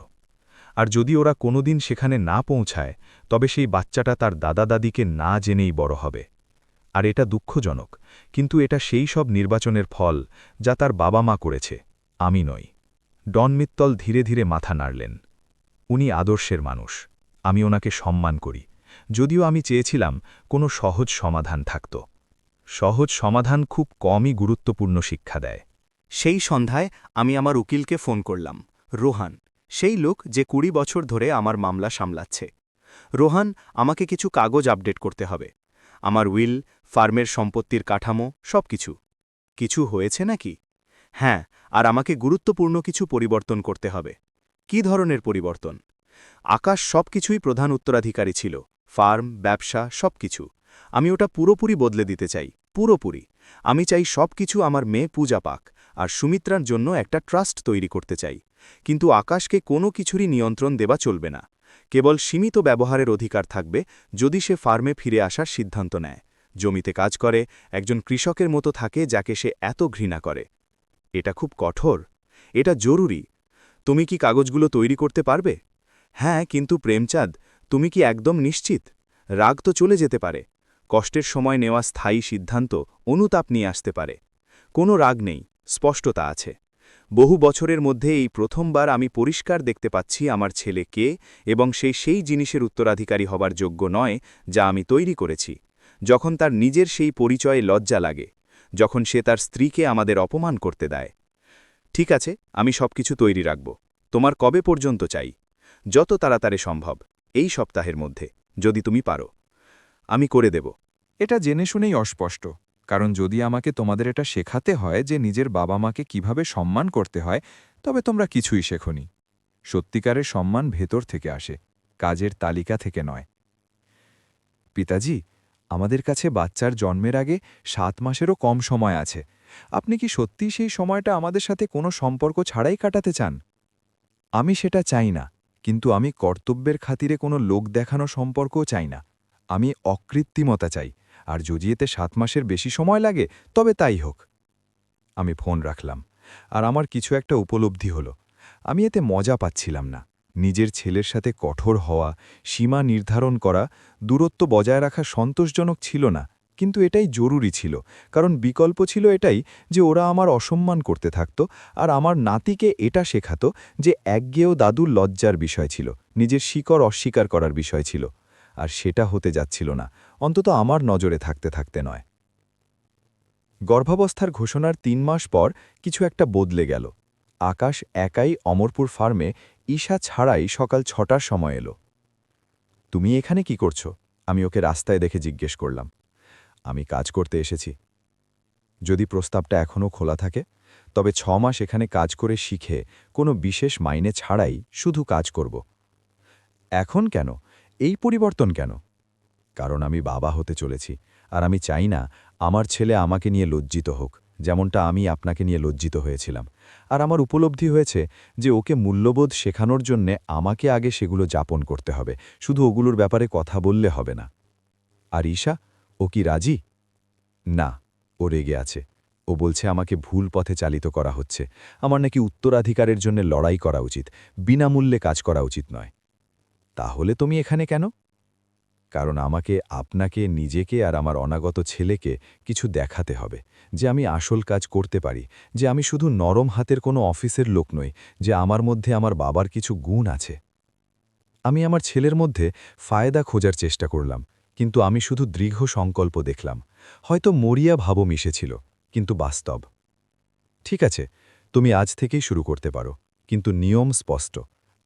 আর যদি ওরা কোনোদিন সেখানে না পৌঁছায়, তবে সেই বাচ্চাটা তার দাদা দাদিকে না জেনেই বড় হবে। আর এটা দুঃখজনক, কিন্তু এটা সেই সব নির্বাচনের ফল যা তার বাবা মা করেছে, আমি নই। ডন মিত্তল ধীরে ধীরে মাথা নাড়লেন। উনি আদর্শের মানুষ, আমি ওনাকে সম্মান করি, যদিও আমি চেয়েছিলাম কোনো সহজ সমাধান থাকত। সহজ সমাধান খুব কমই গুরুত্বপূর্ণ শিক্ষা দেয়। সেই সন্ধ্যায় আমি আমার উকিলকে ফোন করলাম, রোহান, সেই লোক যে 20 বছর ধরে আমার মামলা সামলাচ্ছে। রোহান, আমাকে কিছু কাগজ আপডেট করতে হবে। আমার উইল, ফার্মের সম্পত্তির কাঠামো, সবকিছু। কিছু হয়েছে নাকি? হ্যাঁ, আর আমাকে গুরুত্বপূর্ণ কিছু পরিবর্তন করতে হবে। কি ধরনের পরিবর্তন? আকাশ সবকিছুই প্রধান উত্তরাধিকারী ছিল, ফার্ম, ব্যবসা, সবকিছু। আমি ওটা পুরোপুরি বদলে দিতে চাই, পুরোপুরি। আমি চাই সবকিছু আমার মেয়ে পূজা পাক, আর সুমিত্রার জন্য একটা ট্রাস্ট তৈরি করতে চাই। কিন্তু আকাশকে কোনো কিছুরই নিয়ন্ত্রণ দেওয়া চলবে না। কেবল সীমিত ব্যবহারের অধিকার থাকবে যদি সে ফার্মে ফিরে আসার সিদ্ধান্ত নেয়, জমিতে কাজ করে, একজন কৃষকের মতো থাকে যাকে সে এত ঘৃণা করে। এটা খুব কঠোর, এটা জরুরি। তুমি কি কাগজগুলো তৈরি করতে পারবে? হ্যাঁ, কিন্তু প্রেমচাঁদ, তুমি কি একদম নিশ্চিত? রাগ তো চলে যেতে পারে। কষ্টের সময় নেওয়া স্থায়ী সিদ্ধান্ত অনুতাপ নিয়ে আসতে পারে। কোনো রাগ নেই, স্পষ্টতা আছে। বহু বছরের মধ্যে এই প্রথমবার আমি পরিষ্কার দেখতে পাচ্ছি আমার ছেলে কে, এবং সেই জিনিসের উত্তরাধিকারী হবার যোগ্য নয় যা আমি তৈরি করেছি। যখন তার নিজের সেই পরিচয়ে লজ্জা লাগে, যখন সে তার স্ত্রীকে আমাদের অপমান করতে দেয়। ঠিক আছে, আমি সবকিছু তৈরি রাখব। তোমার কবে পর্যন্ত চাই? যত তাড়াতাড়ি সম্ভব, এই সপ্তাহের মধ্যে, যদি তুমি পারো। আমি করে দেব। এটা জেনে শুনেই অস্পষ্ট, কারণ যদি আমাকে তোমাদের এটা শেখাতে হয় যে নিজের বাবা মাকে কিভাবে সম্মান করতে হয়, তবে তোমরা কিছুই শেখোনি। সত্যিকারের সম্মান ভেতর থেকে আসে, কাজের তালিকা থেকে নয়। পিতাজি, আমাদের কাছে বাচ্চার জন্মের আগে 7 মাসেরও কম সময় আছে। আপনি কি সত্যিই সেই সময়টা আমাদের সাথে কোনো সম্পর্ক ছাড়াই কাটাতে চান? আমি সেটা চাই না, কিন্তু আমি কর্তব্যের খাতিরে কোনো লোক দেখানো সম্পর্কও চাই না। আমি অকৃত্রিমতা চাই, আর যদি এতে 7 মাসের বেশি সময় লাগে তবে তাই হোক। আমি ফোন রাখলাম, আর আমার কিছু একটা উপলব্ধি হলো। আমি এতে মজা পাচ্ছিলাম না। নিজের ছেলের সাথে কঠোর হওয়া, সীমা নির্ধারণ করা, দূরত্ব বজায় রাখা সন্তোষজনক ছিল না, কিন্তু এটাই জরুরি ছিল, কারণ বিকল্প ছিল এটাই যে ওরা আমার অসম্মান করতে থাকত, আর আমার নাতিকে এটা শেখাতো যে একগেয়েও দাদুর লজ্জার বিষয় ছিল, নিজের শিকড় অস্বীকার করার বিষয় ছিল। আর সেটা হতে যাচ্ছিল না, অন্তত আমার নজরে থাকতে থাকতে নয়। গর্ভাবস্থার ঘোষণার 3 মাস পর কিছু একটা বদলে গেল। আকাশ একাই অমরপুর ফার্মে ঈশা ছাড়াই সকাল 6টার সময় এলো। তুমি এখানে কি করছো? আমি ওকে রাস্তায় দেখে জিজ্ঞেস করলাম। আমি কাজ করতে এসেছি। যদি প্রস্তাবটা এখনও খোলা থাকে, তবে 6 মাস এখানে কাজ করে শিখে কোনো বিশেষ মাইনে ছাড়াই শুধু কাজ করব। এখন কেন? এই পরিবর্তন কেন? কারণ আমি বাবা হতে চলেছি, আর আমি চাই না আমার ছেলে আমাকে নিয়ে লজ্জিত হোক, যেমনটা আমি আপনাকে নিয়ে লজ্জিত হয়েছিলাম। আর আমার উপলব্ধি হয়েছে যে ওকে মূল্যবোধ শেখানোর জন্যে আমাকে আগে সেগুলো যাপন করতে হবে, শুধু ওগুলোর ব্যাপারে কথা বললে হবে না। আর ঈশা, ও কি রাজি? না, ও রেগে আছে। ও বলছে আমাকে ভুল পথে চালিত করা হচ্ছে, আমার নাকি উত্তরাধিকারের জন্য লড়াই করা উচিত, বিনামূল্যে কাজ করা উচিত নয়। তাহলে তুমি এখানে কেন? কারণ আমাকে আপনাকে, নিজেকে আর আমার অনাগত ছেলেকে কিছু দেখাতে হবে, যে আমি আসল কাজ করতে পারি, যে আমি শুধু নরম হাতের কোনো অফিসের লোক নই, যে আমার মধ্যে আমার বাবার কিছু গুণ আছে। আমি আমার ছেলের মধ্যে ফায়দা খোঁজার চেষ্টা করলাম, কিন্তু আমি শুধু দৃঢ় সংকল্প দেখলাম। হয়তো মরিয়া ভাবও মিশেছিল, কিন্তু বাস্তব। ঠিক আছে, তুমি আজ থেকেই শুরু করতে পারো, কিন্তু নিয়ম স্পষ্ট।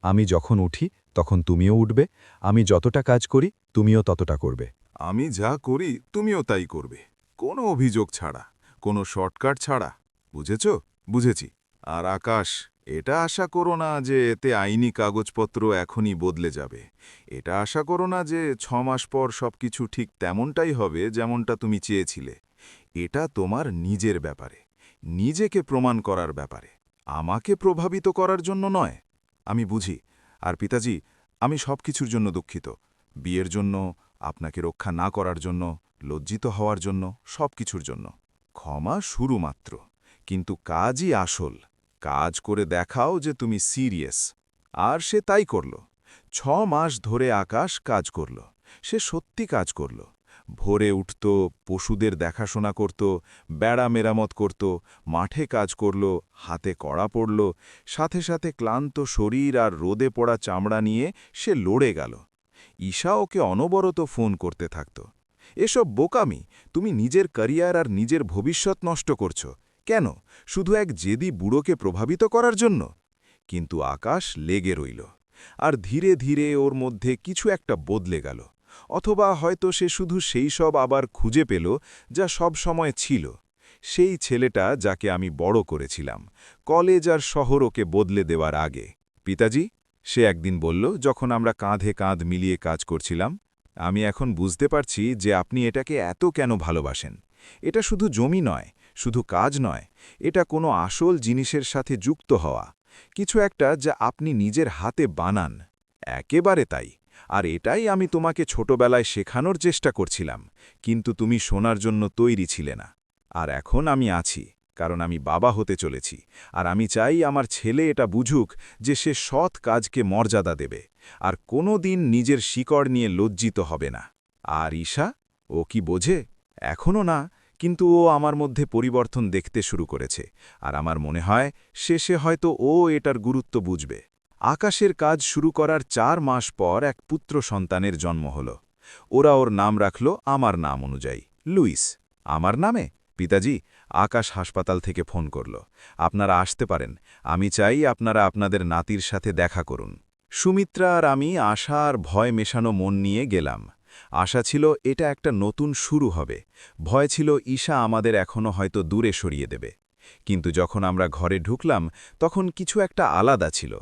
আমি যখন উঠি তখন তুমিও উঠবে, আমি যতটা কাজ করি তুমিও ততটা করবে। আমি যা করি তুমিও তাই করবে, কোনো অভিযোগ ছাড়া, কোনো শর্টকাট ছাড়া। বুঝেছ? বুঝেছি। আর আকাশ, এটা আশা করো না যে এতে আইনি কাগজপত্র এখনই বদলে যাবে। এটা আশা করো না যে 6 মাস পর সবকিছু ঠিক তেমনটাই হবে যেমনটা তুমি চেয়েছিলে। এটা তোমার নিজের ব্যাপারে, নিজেকে প্রমাণ করার ব্যাপারে, আমাকে প্রভাবিত করার জন্য নয়। আমি বুঝি। আর পিতাজি, আমি সবকিছুর জন্য দুঃখিত। বিয়ের জন্য, আপনাকে রক্ষা না করার জন্য, লজ্জিত হওয়ার জন্য, সবকিছুর জন্য। ক্ষমা শুরু মাত্র, কিন্তু কাজই আসল। কাজ করে দেখাও যে তুমি সিরিয়াস। আর সে তাই করল। 6 মাস ধরে আকাশ কাজ করল। সে সত্যি কাজ করল। ভোরে উঠত, পশুদের দেখাশোনা করত, বেড়া মেরামত করত, মাঠে কাজ করল, হাতে কড়া পড়ল, সাথে সাথে ক্লান্ত শরীর আর রোদে পড়া চামড়া নিয়ে সে লড়ে গেল। ঈশা ওকে অনবরত ফোন করতে থাকত। এসব বোকামি, তুমি নিজের ক্যারিয়ার আর নিজের ভবিষ্যৎ নষ্ট করছ। কেন? শুধু এক জেদি বুড়োকে প্রভাবিত করার জন্য? কিন্তু আকাশ লেগে রইল। আর ধীরে ধীরে ওর মধ্যে কিছু একটা বদলে গেল। অথবা হয়তো সে শুধু সেই সব আবার খুঁজে পেল যা সব সময় ছিল। সেই ছেলেটা যাকে আমি বড় করেছিলাম, কলেজ আর শহর ওকে বদলে দেওয়ার আগে। পিতাজি, সে একদিন বলল যখন আমরা কাঁধে কাঁধ মিলিয়ে কাজ করছিলাম, আমি এখন বুঝতে পারছি যে আপনি এটাকে এত কেন ভালোবাসেন। এটা শুধু জমি নয়, শুধু কাজ নয়, এটা কোনো আসল জিনিসের সাথে যুক্ত হওয়া, কিছু একটা যা আপনি নিজের হাতে বানান। একেবারে তাই। আর এটাই আমি তোমাকে ছোটবেলায় শেখানোর চেষ্টা করছিলাম, কিন্তু তুমি শোনার জন্য তৈরি ছিলে না। আর এখন আমি আছি, কারণ আমি বাবা হতে চলেছি, আর আমি চাই আমার ছেলে এটা বুঝুক যে সে সৎ কাজকে মর্যাদা দেবে, আর কোনো দিন নিজের শিকড় নিয়ে লজ্জিত হবে না। আর ঈশা, ও কি বোঝে? এখনও না, কিন্তু ও আমার মধ্যে পরিবর্তন দেখতে শুরু করেছে, আর আমার মনে হয় শেষে হয়তো ও এটার গুরুত্ব বুঝবে। আকাশের কাজ শুরু করার 4 মাস পর এক পুত্র সন্তানের জন্ম হল। ওরা ওর নাম রাখল আমার নাম অনুযায়ী, লুইস। আমার নামে? পিতাজি, আকাশ হাসপাতাল থেকে ফোন করল। আপনারা আসতে পারেন, আমি চাই আপনারা আপনাদের নাতির সাথে দেখা করুন। সুমিত্রা আর আমি আশা আর ভয় মেশানো মন নিয়ে গেলাম। আশা ছিল এটা একটা নতুন শুরু হবে, ভয় ছিল ঈশা আমাদের এখনও হয়তো দূরে সরিয়ে দেবে। কিন্তু যখন আমরা ঘরে ঢুকলাম তখন কিছু একটা আলাদা ছিল।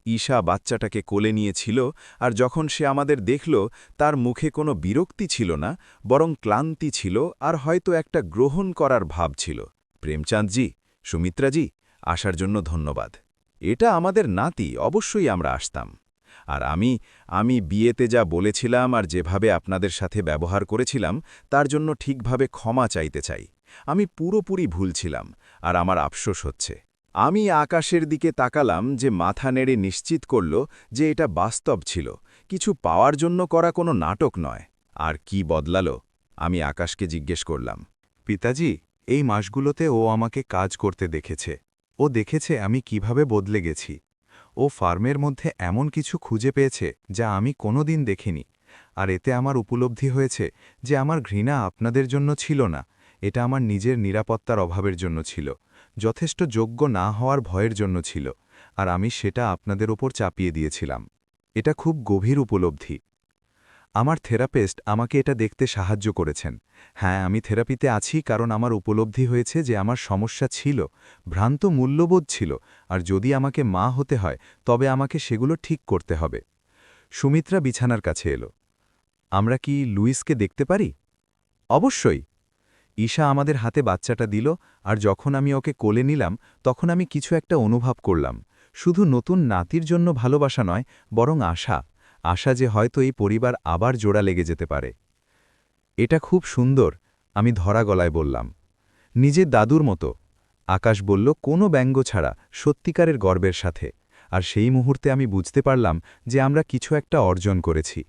ঈশা বাচ্চাটাকে কোলে নিয়েছিল, আর যখন সে আমাদের দেখল তার মুখে কোনো বিরক্তি ছিল না, বরং ক্লান্তি ছিল আর হয়তো একটা গ্রহণ করার ভাব ছিল। প্রেমচাঁদজি, সুমিত্রাজি, আসার জন্য ধন্যবাদ। এটা আমাদের নাতি, অবশ্যই আমরা আসতাম। আর আমি বিয়েতে যা বলেছিলাম আর যেভাবে আপনাদের সাথে ব্যবহার করেছিলাম তার জন্য ঠিকভাবে ক্ষমা চাইতে চাই। আমি পুরোপুরি ভুল ছিলাম, আর আমার আফসোস হচ্ছে। আমি আকাশের দিকে তাকালাম, যে মাথা নেড়ে নিশ্চিত করল যে এটা বাস্তব ছিল, কিছু পাওয়ার জন্য করা কোনো নাটক নয়। আর কি বদলালো? আমি আকাশকে জিজ্ঞেস করলাম। পিতাজি, এই মাসগুলোতে ও আমাকে কাজ করতে দেখেছে। ও দেখেছে আমি কিভাবে বদলে গেছি। ও ফার্মের মধ্যে এমন কিছু খুঁজে পেয়েছে যা আমি কোনোদিন দেখিনি। আর এতে আমার উপলব্ধি হয়েছে যে আমার ঘৃণা আপনাদের জন্য ছিল না, এটা আমার নিজের নিরাপত্তার অভাবের জন্য ছিল, যথেষ্ট যোগ্য না হওয়ার ভয়ের জন্য ছিল, আর আমি সেটা আপনাদের ওপর চাপিয়ে দিয়েছিলাম। এটা খুব গভীর উপলব্ধি। আমার থেরাপিস্ট আমাকে এটা দেখতে সাহায্য করেছেন। হ্যাঁ, আমি থেরাপিতে আছি কারণ আমার উপলব্ধি হয়েছে যে আমার সমস্যা ছিল, ভ্রান্ত মূল্যবোধ ছিল, আর যদি আমাকে মা হতে হয় তবে আমাকে সেগুলো ঠিক করতে হবে। সুমিত্রা বিছানার কাছে এলো। আমরা কি লুইসকে দেখতে পারি? অবশ্যই। ঈশা আমাদের হাতে বাচ্চাটা দিল, আর যখন আমি ওকে কোলে নিলাম তখন আমি কিছু একটা অনুভব করলাম। শুধু নতুন নাতির জন্য ভালোবাসা নয়, বরং আশা যে হয়তো এই পরিবার আবার জোড়া লেগে যেতে পারে। এটা খুব সুন্দর, আমি ধরা গলায় বললাম। নিজের দাদুর মতো। আকাশ বলল, কোনো ব্যঙ্গ ছাড়া, সত্যিকারের গর্বের সাথে। আর সেই মুহূর্তে আমি বুঝতে পারলাম যে আমরা কিছু একটা অর্জন করেছি।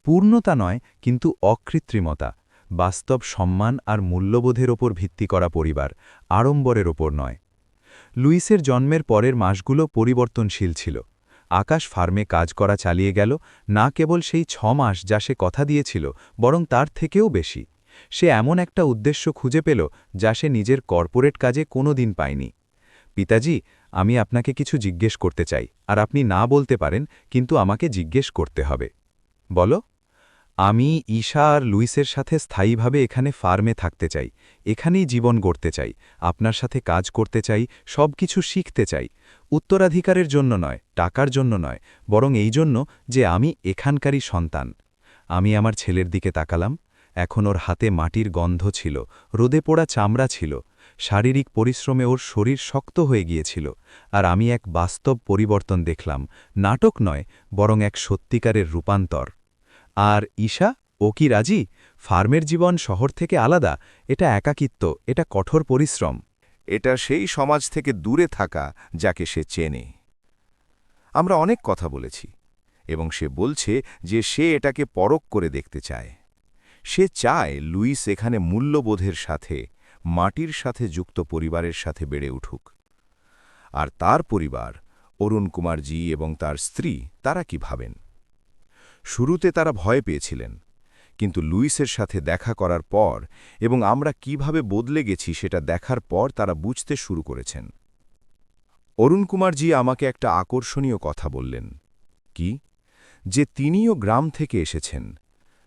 পূর্ণতা নয়, কিন্তু অকৃত্রিমতা, বাস্তব সম্মান আর মূল্যবোধের ওপর ভিত্তি করা পরিবার, আড়ম্বরের ওপর নয়। লুইসের জন্মের পরের মাসগুলো পরিবর্তনশীল ছিল। আকাশ ফার্মে কাজ করা চালিয়ে গেল, না কেবল সেই 6 মাস যা সে কথা দিয়েছিল, বরং তার থেকেও বেশি। সে এমন একটা উদ্দেশ্য খুঁজে পেল যা সে নিজের কর্পোরেট কাজে কোনোদিন পায়নি। পিতাজি, আমি আপনাকে কিছু জিজ্ঞেস করতে চাই, আর আপনি না বলতে পারেন, কিন্তু আমাকে জিজ্ঞেস করতে হবে। বলো। আমি ঈশা আর লুইসের সাথে স্থায়ীভাবে এখানে ফার্মে থাকতে চাই, এখানেই জীবন গড়তে চাই, আপনার সাথে কাজ করতে চাই, সব কিছু শিখতে চাই। উত্তরাধিকারের জন্য নয়, টাকার জন্য নয়, বরং এই জন্য যে আমি এখানকারই সন্তান। আমি আমার ছেলের দিকে তাকালাম। এখন ওর হাতে মাটির গন্ধ ছিল, রোদে পোড়া চামড়া ছিল, শারীরিক পরিশ্রমে ওর শরীর শক্ত হয়ে গিয়েছিল। আর আমি এক বাস্তব পরিবর্তন দেখলাম, নাটক নয়, বরং এক সত্যিকারের রূপান্তর। আর ঈশা, ও কি রাজি? ফার্মের জীবন শহর থেকে আলাদা, এটা একাকিত্ব, এটা কঠোর পরিশ্রম। এটা সেই সমাজ থেকে দূরে থাকা যাকে সে চেনে। আমরা অনেক কথা বলেছি, এবং সে বলছে যে সে এটাকে পরখ করে দেখতে চায়। সে চায় লুইস এখানে মূল্যবোধের সাথে, মাটির সাথে যুক্ত পরিবারের সাথে বেড়ে উঠুক। আর তার পরিবার, অরুণ কুমারজি এবং তার স্ত্রী, তারা কি ভাবেন? শুরুতে তারা ভয় পেয়েছিলেন, কিন্তু লুইসের সাথে দেখা করার পর এবং আমরা কিভাবে বদলে গেছি সেটা দেখার পর তারা বুঝতে শুরু করেছেন। অরুণ কুমারজি আমাকে একটা আকর্ষণীয় কথা বললেন। কি? যে তিনিও গ্রাম থেকে এসেছেন,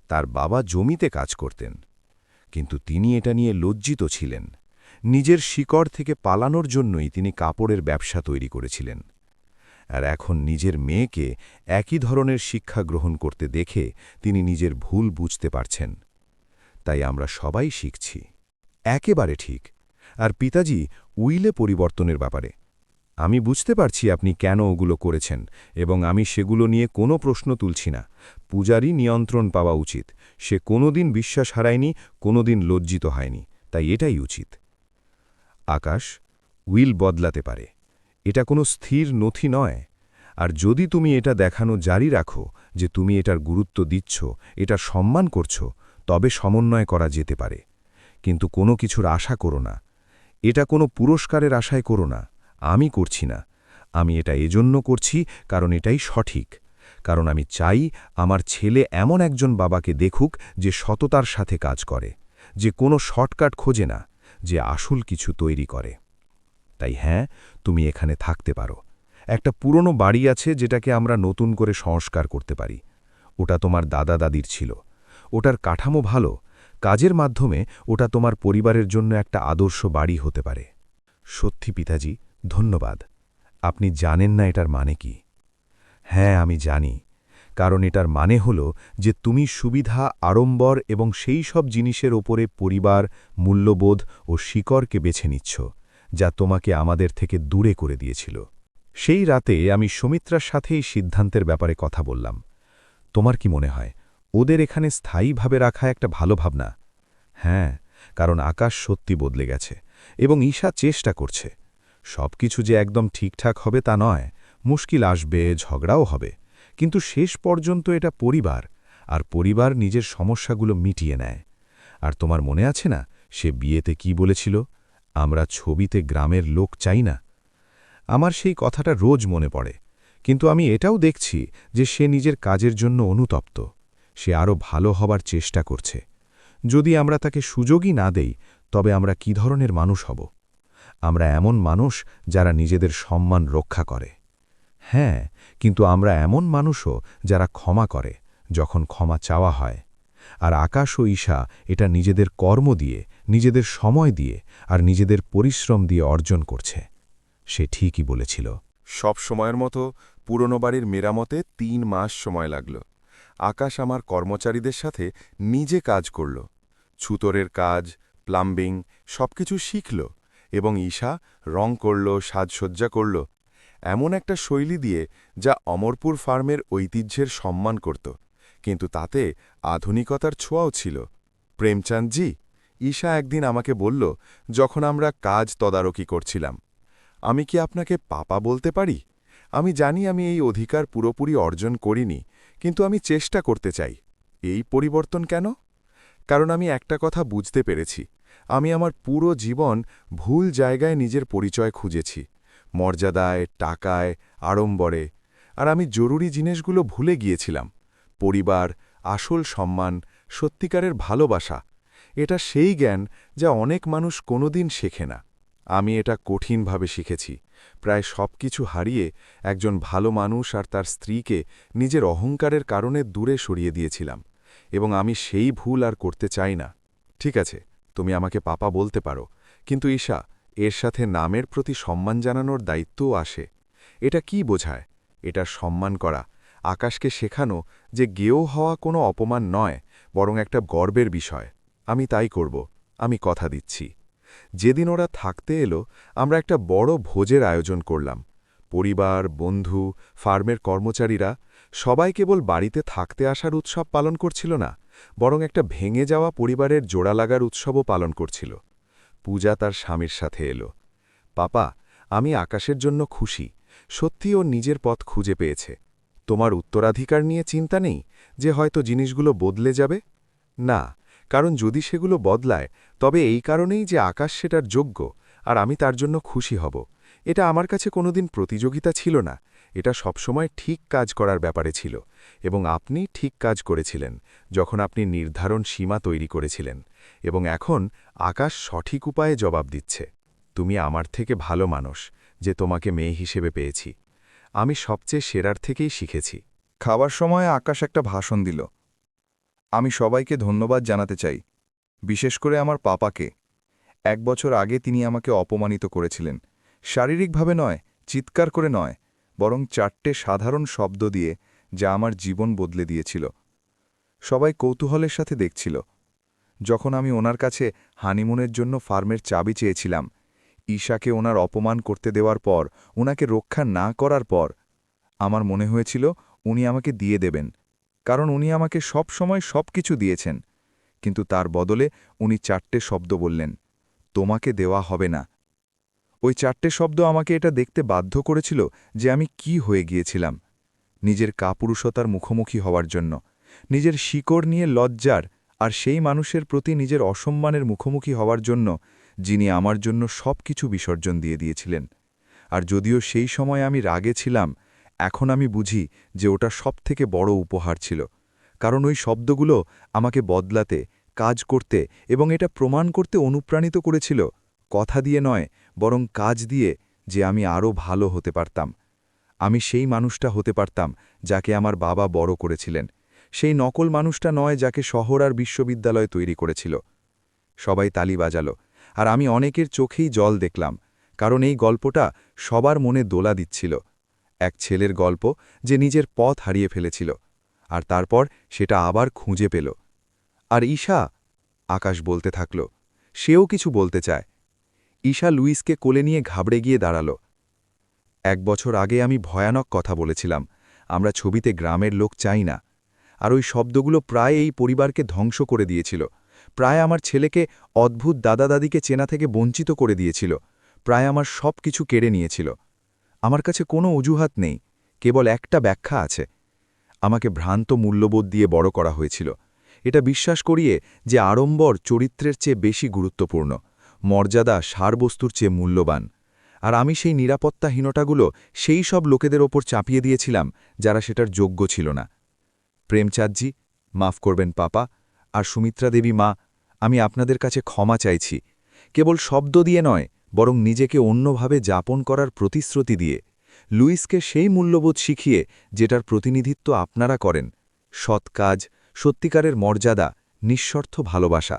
তার বাবা জমিতে কাজ করতেন, কিন্তু তিনি এটা নিয়ে লজ্জিত ছিলেন। নিজের শিকড় থেকে পালানোর জন্যই তিনি কাপড়ের ব্যবসা তৈরি করেছিলেন। আর এখন নিজের মেয়েকে একই ধরনের শিক্ষা গ্রহণ করতে দেখে তিনি নিজের ভুল বুঝতে পারছেন। তাই আমরা সবাই শিখছি। একেবারে ঠিক। আর পিতাজি, উইলে পরিবর্তনের ব্যাপারে আমি বুঝতে পারছি আপনি কেন ওগুলো করেছেন, এবং আমি সেগুলো নিয়ে কোনো প্রশ্ন তুলছি না। পূজারই নিয়ন্ত্রণ পাওয়া উচিত। সে কোনোদিন বিশ্বাস হারায়নি, কোনোদিন লজ্জিত হয়নি, তাই এটাই উচিত। আকাশ, উইল বদলাতে পারে, এটা কোনো স্থির নথি নয়। আর যদি তুমি এটা দেখানো জারি রাখো যে তুমি এটার গুরুত্ব দিচ্ছ, এটা সম্মান করছ, তবে সমন্বয় করা যেতে পারে। কিন্তু কোনো কিছুর আশা করো না। এটা কোনো পুরস্কারের আশায় করো না। আমি করছি না। আমি এটা এজন্য করছি কারণ এটাই সঠিক। কারণ আমি চাই আমার ছেলে এমন একজন বাবাকে দেখুক যে সততার সাথে কাজ করে, যে কোনো শর্টকাট খোঁজে না, যে আসল কিছু তৈরি করে। তাই হ্যাঁ, তুমি এখানে থাকতে পারো। একটা পুরনো বাড়ি আছে যেটাকে আমরা নতুন করে সংস্কার করতে পারি। ওটা তোমার দাদা দাদির ছিল। ওটার কাঠামো ভালো, কাজের মাধ্যমে ওটা তোমার পরিবারের জন্য একটা আদর্শ বাড়ি হতে পারে। সত্যি পিতাজি, ধন্যবাদ। আপনি জানেন না এটার মানে কি? হ্যাঁ, আমি জানি, কারণ এটার মানে হল যে তুমি সুবিধা, আড়ম্বর এবং সেই সব জিনিসের ওপরে পরিবার, মূল্যবোধ ও শিকড়কে বেছে নিচ্ছ, যা তোমাকে আমাদের থেকে দূরে করে দিয়েছিল। সেই রাতে আমি সুমিত্রার সাথে এই সিদ্ধান্তের ব্যাপারে কথা বললাম। তোমার কি মনে হয় ওদের এখানে স্থায়ীভাবে রাখা একটা ভালো ভাবনা? হ্যাঁ, কারণ আকাশ সত্যি বদলে গেছে এবং ঈশা চেষ্টা করছে। সবকিছু যে একদম ঠিকঠাক হবে তা নয়, মুশকিল আসবে, ঝগড়াও হবে, কিন্তু শেষ পর্যন্ত এটা পরিবার, আর পরিবার নিজের সমস্যাগুলো মিটিয়ে নেয়। আর তোমার মনে আছে না সে বিয়েতে কি বলেছিল? আমরা ছবিতে গ্রামের লোক চাই না। আমার সেই কথাটা রোজ মনে পড়ে, কিন্তু আমি এটাও দেখছি যে সে নিজের কাজের জন্য অনুতপ্ত। সে আরও ভালো হবার চেষ্টা করছে। যদি আমরা তাকে সুযোগই না দেই, তবে আমরা কি ধরনের মানুষ হব? আমরা এমন মানুষ যারা নিজেদের সম্মান রক্ষা করে। হ্যাঁ, কিন্তু আমরা এমন মানুষও যারা ক্ষমা করে যখন ক্ষমা চাওয়া হয়। আর আকাশ ও ঈশা এটা নিজেদের কর্ম দিয়ে, নিজেদের সময় দিয়ে আর নিজেদের পরিশ্রম দিয়ে অর্জন করছে। সে ঠিকই বলেছিল। সব সময়ের মতো পুরনো বাড়ির মেরামতে 3 মাস সময় লাগল। আকাশ আমার কর্মচারীদের সাথে নিজে কাজ করল, ছুতরের কাজ, প্লাম্বিং সবকিছু শিখল, এবং ঈশা রং করল, সাজসজ্জা করল, এমন একটা শৈলী দিয়ে যা অমরপুর ফার্মের ঐতিহ্যের সম্মান করত, কিন্তু তাতে আধুনিকতার ছোঁয়াও ছিল। প্রেমচাঁদজি, ঈশা একদিন আমাকে বলল যখন আমরা কাজ তদারকি করছিলাম, আমি কি আপনাকে পাপা বলতে পারি? আমি জানি আমি এই অধিকার পুরোপুরি অর্জন করিনি, কিন্তু আমি চেষ্টা করতে চাই। এই পরিবর্তন কেন? কারণ আমি একটা কথা বুঝতে পেরেছি, আমি আমার পুরো জীবন ভুল জায়গায় নিজের পরিচয় খুঁজেছি, মর্যাদায়, টাকায়, আড়ম্বরে, আর আমি জরুরি জিনিসগুলো ভুলে গিয়েছিলাম। পরিবার, আসল সম্মান, সত্যিকারের ভালোবাসা, এটা সেই জ্ঞান যা অনেক মানুষ কোনোদিন শেখে না। আমি এটা কঠিনভাবে শিখেছি। প্রায় সব কিছু হারিয়ে একজন ভালো মানুষ আর তার স্ত্রীকে নিজের অহংকারের কারণে দূরে সরিয়ে দিয়েছিলাম, এবং আমি সেই ভুল আর করতে চাই না। ঠিক আছে, তুমি আমাকে পাপা বলতে পারো, কিন্তু ঈশা, এর সাথে নামের প্রতি সম্মান জানানোর দায়িত্বও আসে। এটা কি বোঝায়? এটা সম্মান করা, আকাশকে শেখানো যে গেও হওয়া কোনো অপমান নয়, বরং একটা গর্বের বিষয়। আমি তাই করব, আমি কথা দিচ্ছি। যেদিন ওরা থাকতে এলো, আমরা একটা বড় ভোজের আয়োজন করলাম। পরিবার, বন্ধু, ফার্মের কর্মচারীরা সবাই কেবল বাড়িতে থাকতে আসার উৎসব পালন করছিল না, বরং একটা ভেঙে যাওয়া পরিবারের জোড়া লাগার উৎসবও পালন করছিল। পূজা তার স্বামীর সাথে এলো। পাপা, আমি আকাশের জন্য খুশি, সত্যি ও নিজের পথ খুঁজে পেয়েছে। তোমার উত্তরাধিকার নিয়ে চিন্তা নেই যে হয়তো জিনিসগুলো বদলে যাবে? না, কারণ যদি সেগুলো বদলায়, তবে এই কারণেই যে আকাশ সেটার যোগ্য, আর আমি তার জন্য খুশি হব। এটা আমার কাছে কোনোদিন প্রতিযোগিতা ছিল না, এটা সবসময় ঠিক কাজ করার ব্যাপারে ছিল, এবং আপনি ঠিক কাজ করেছিলেন যখন আপনি নির্ধারণ সীমা তৈরি করেছিলেন, এবং এখন আকাশ সঠিক উপায়ে জবাব দিচ্ছে। তুমি আমার থেকে ভালো মানুষ যে তোমাকে মেয়ে হিসেবে পেয়েছি। আমি সবচেয়ে সেরার থেকেই শিখেছি। খাবার সময় আকাশ একটা ভাষণ দিল। আমি সবাইকে ধন্যবাদ জানাতে চাই, বিশেষ করে আমার পাপাকে। 1 বছর আগে তিনি আমাকে অপমানিত করেছিলেন, শারীরিকভাবে নয়, চিৎকার করে নয়, বরং 4টে সাধারণ শব্দ দিয়ে, যা আমার জীবন বদলে দিয়েছিল। সবাই কৌতূহলের সাথে দেখছিল। যখন আমি ওনার কাছে হানিমুনের জন্য ফার্মের চাবি চেয়েছিলাম, ঈশাকে ওনার অপমান করতে দেওয়ার পর, ওনাকে রক্ষা না করার পর, আমার মনে হয়েছিল উনি আমাকে দিয়ে দেবেন, কারণ উনি আমাকে সব সময় সবকিছু দিয়েছেন। কিন্তু তার বদলে উনি 4টে শব্দ বললেন, তোমাকে দেওয়া হবে না। ওই 4টে শব্দ আমাকে এটা দেখতে বাধ্য করেছিল যে আমি কি হয়ে গিয়েছিলাম। নিজের কাপুরুষতার মুখোমুখি হওয়ার জন্য, নিজের শিকড় নিয়ে লজ্জার আর সেই মানুষের প্রতি নিজের অসম্মানের মুখোমুখি হওয়ার জন্য যিনি আমার জন্য সব কিছু বিসর্জন দিয়ে দিয়েছিলেন। আর যদিও সেই সময় আমি রাগে ছিলাম, এখন আমি বুঝি যে ওটা সবথেকে বড় উপহার ছিল, কারণ ওই শব্দগুলো আমাকে বদলাতে, কাজ করতে এবং এটা প্রমাণ করতে অনুপ্রাণিত করেছিল, কথা দিয়ে নয়, বরং কাজ দিয়ে, যে আমি আরও ভালো হতে পারতাম। আমি সেই মানুষটা হতে পারতাম যাকে আমার বাবা বড় করেছিলেন, সেই নকল মানুষটা নয় যাকে শহর আর বিশ্ববিদ্যালয় তৈরি করেছিল। সবাই তালি বাজালো, আর আমি অনেকের চোখেই জল দেখলাম, কারণ এই গল্পটা সবার মনে দোলা দিচ্ছিল। এক ছেলের গল্প যে নিজের পথ হারিয়ে ফেলেছিল, আর তারপর সেটা আবার খুঁজে পেল। আর ঈশা, আকাশ বলতে থাকল, সেও কিছু বলতে চায়। ঈশা লুইসকে কোলে নিয়ে ঘাবড়ে গিয়ে দাঁড়াল। 1 বছর আগে আমি ভয়ানক কথা বলেছিলাম, আমরা ছবিতে গ্রামের লোক চাই না। আর ওই শব্দগুলো প্রায় এই পরিবারকে ধ্বংস করে দিয়েছিল, প্রায় আমার ছেলেকে অদ্ভুত দাদা দাদিকে চেনা থেকে বঞ্চিত করে দিয়েছিল, প্রায় আমার সব কিছু কেড়ে নিয়েছিল। আমার কাছে কোনো অজুহাত নেই, কেবল একটা ব্যাখ্যা আছে। আমাকে ভ্রান্ত মূল্যবোধ দিয়ে বড় করা হয়েছিল, এটা বিশ্বাস করিয়ে যে আড়ম্বর চরিত্রের চেয়ে বেশি গুরুত্বপূর্ণ, মর্যাদা সারবস্তুর চেয়ে মূল্যবান। আর আমি সেই নিরাপত্তাহীনতাগুলো সেই সব লোকেদের ওপর চাপিয়ে দিয়েছিলাম যারা সেটার যোগ্য ছিল না। প্রেমচাঁদজি, মাফ করবেন পাপা, আর সুমিত্রা দেবী মা, আমি আপনাদের কাছে ক্ষমা চাইছি, কেবল শব্দ দিয়ে নয়, বরং নিজেকে অন্যভাবে যাপন করার প্রতিশ্রুতি দিয়ে, লুইসকে সেই মূল্যবোধ শিখিয়ে যেটার প্রতিনিধিত্ব আপনারা করেন, সৎ কাজ, সত্যিকারের মর্যাদা, নিঃস্বার্থ ভালোবাসা।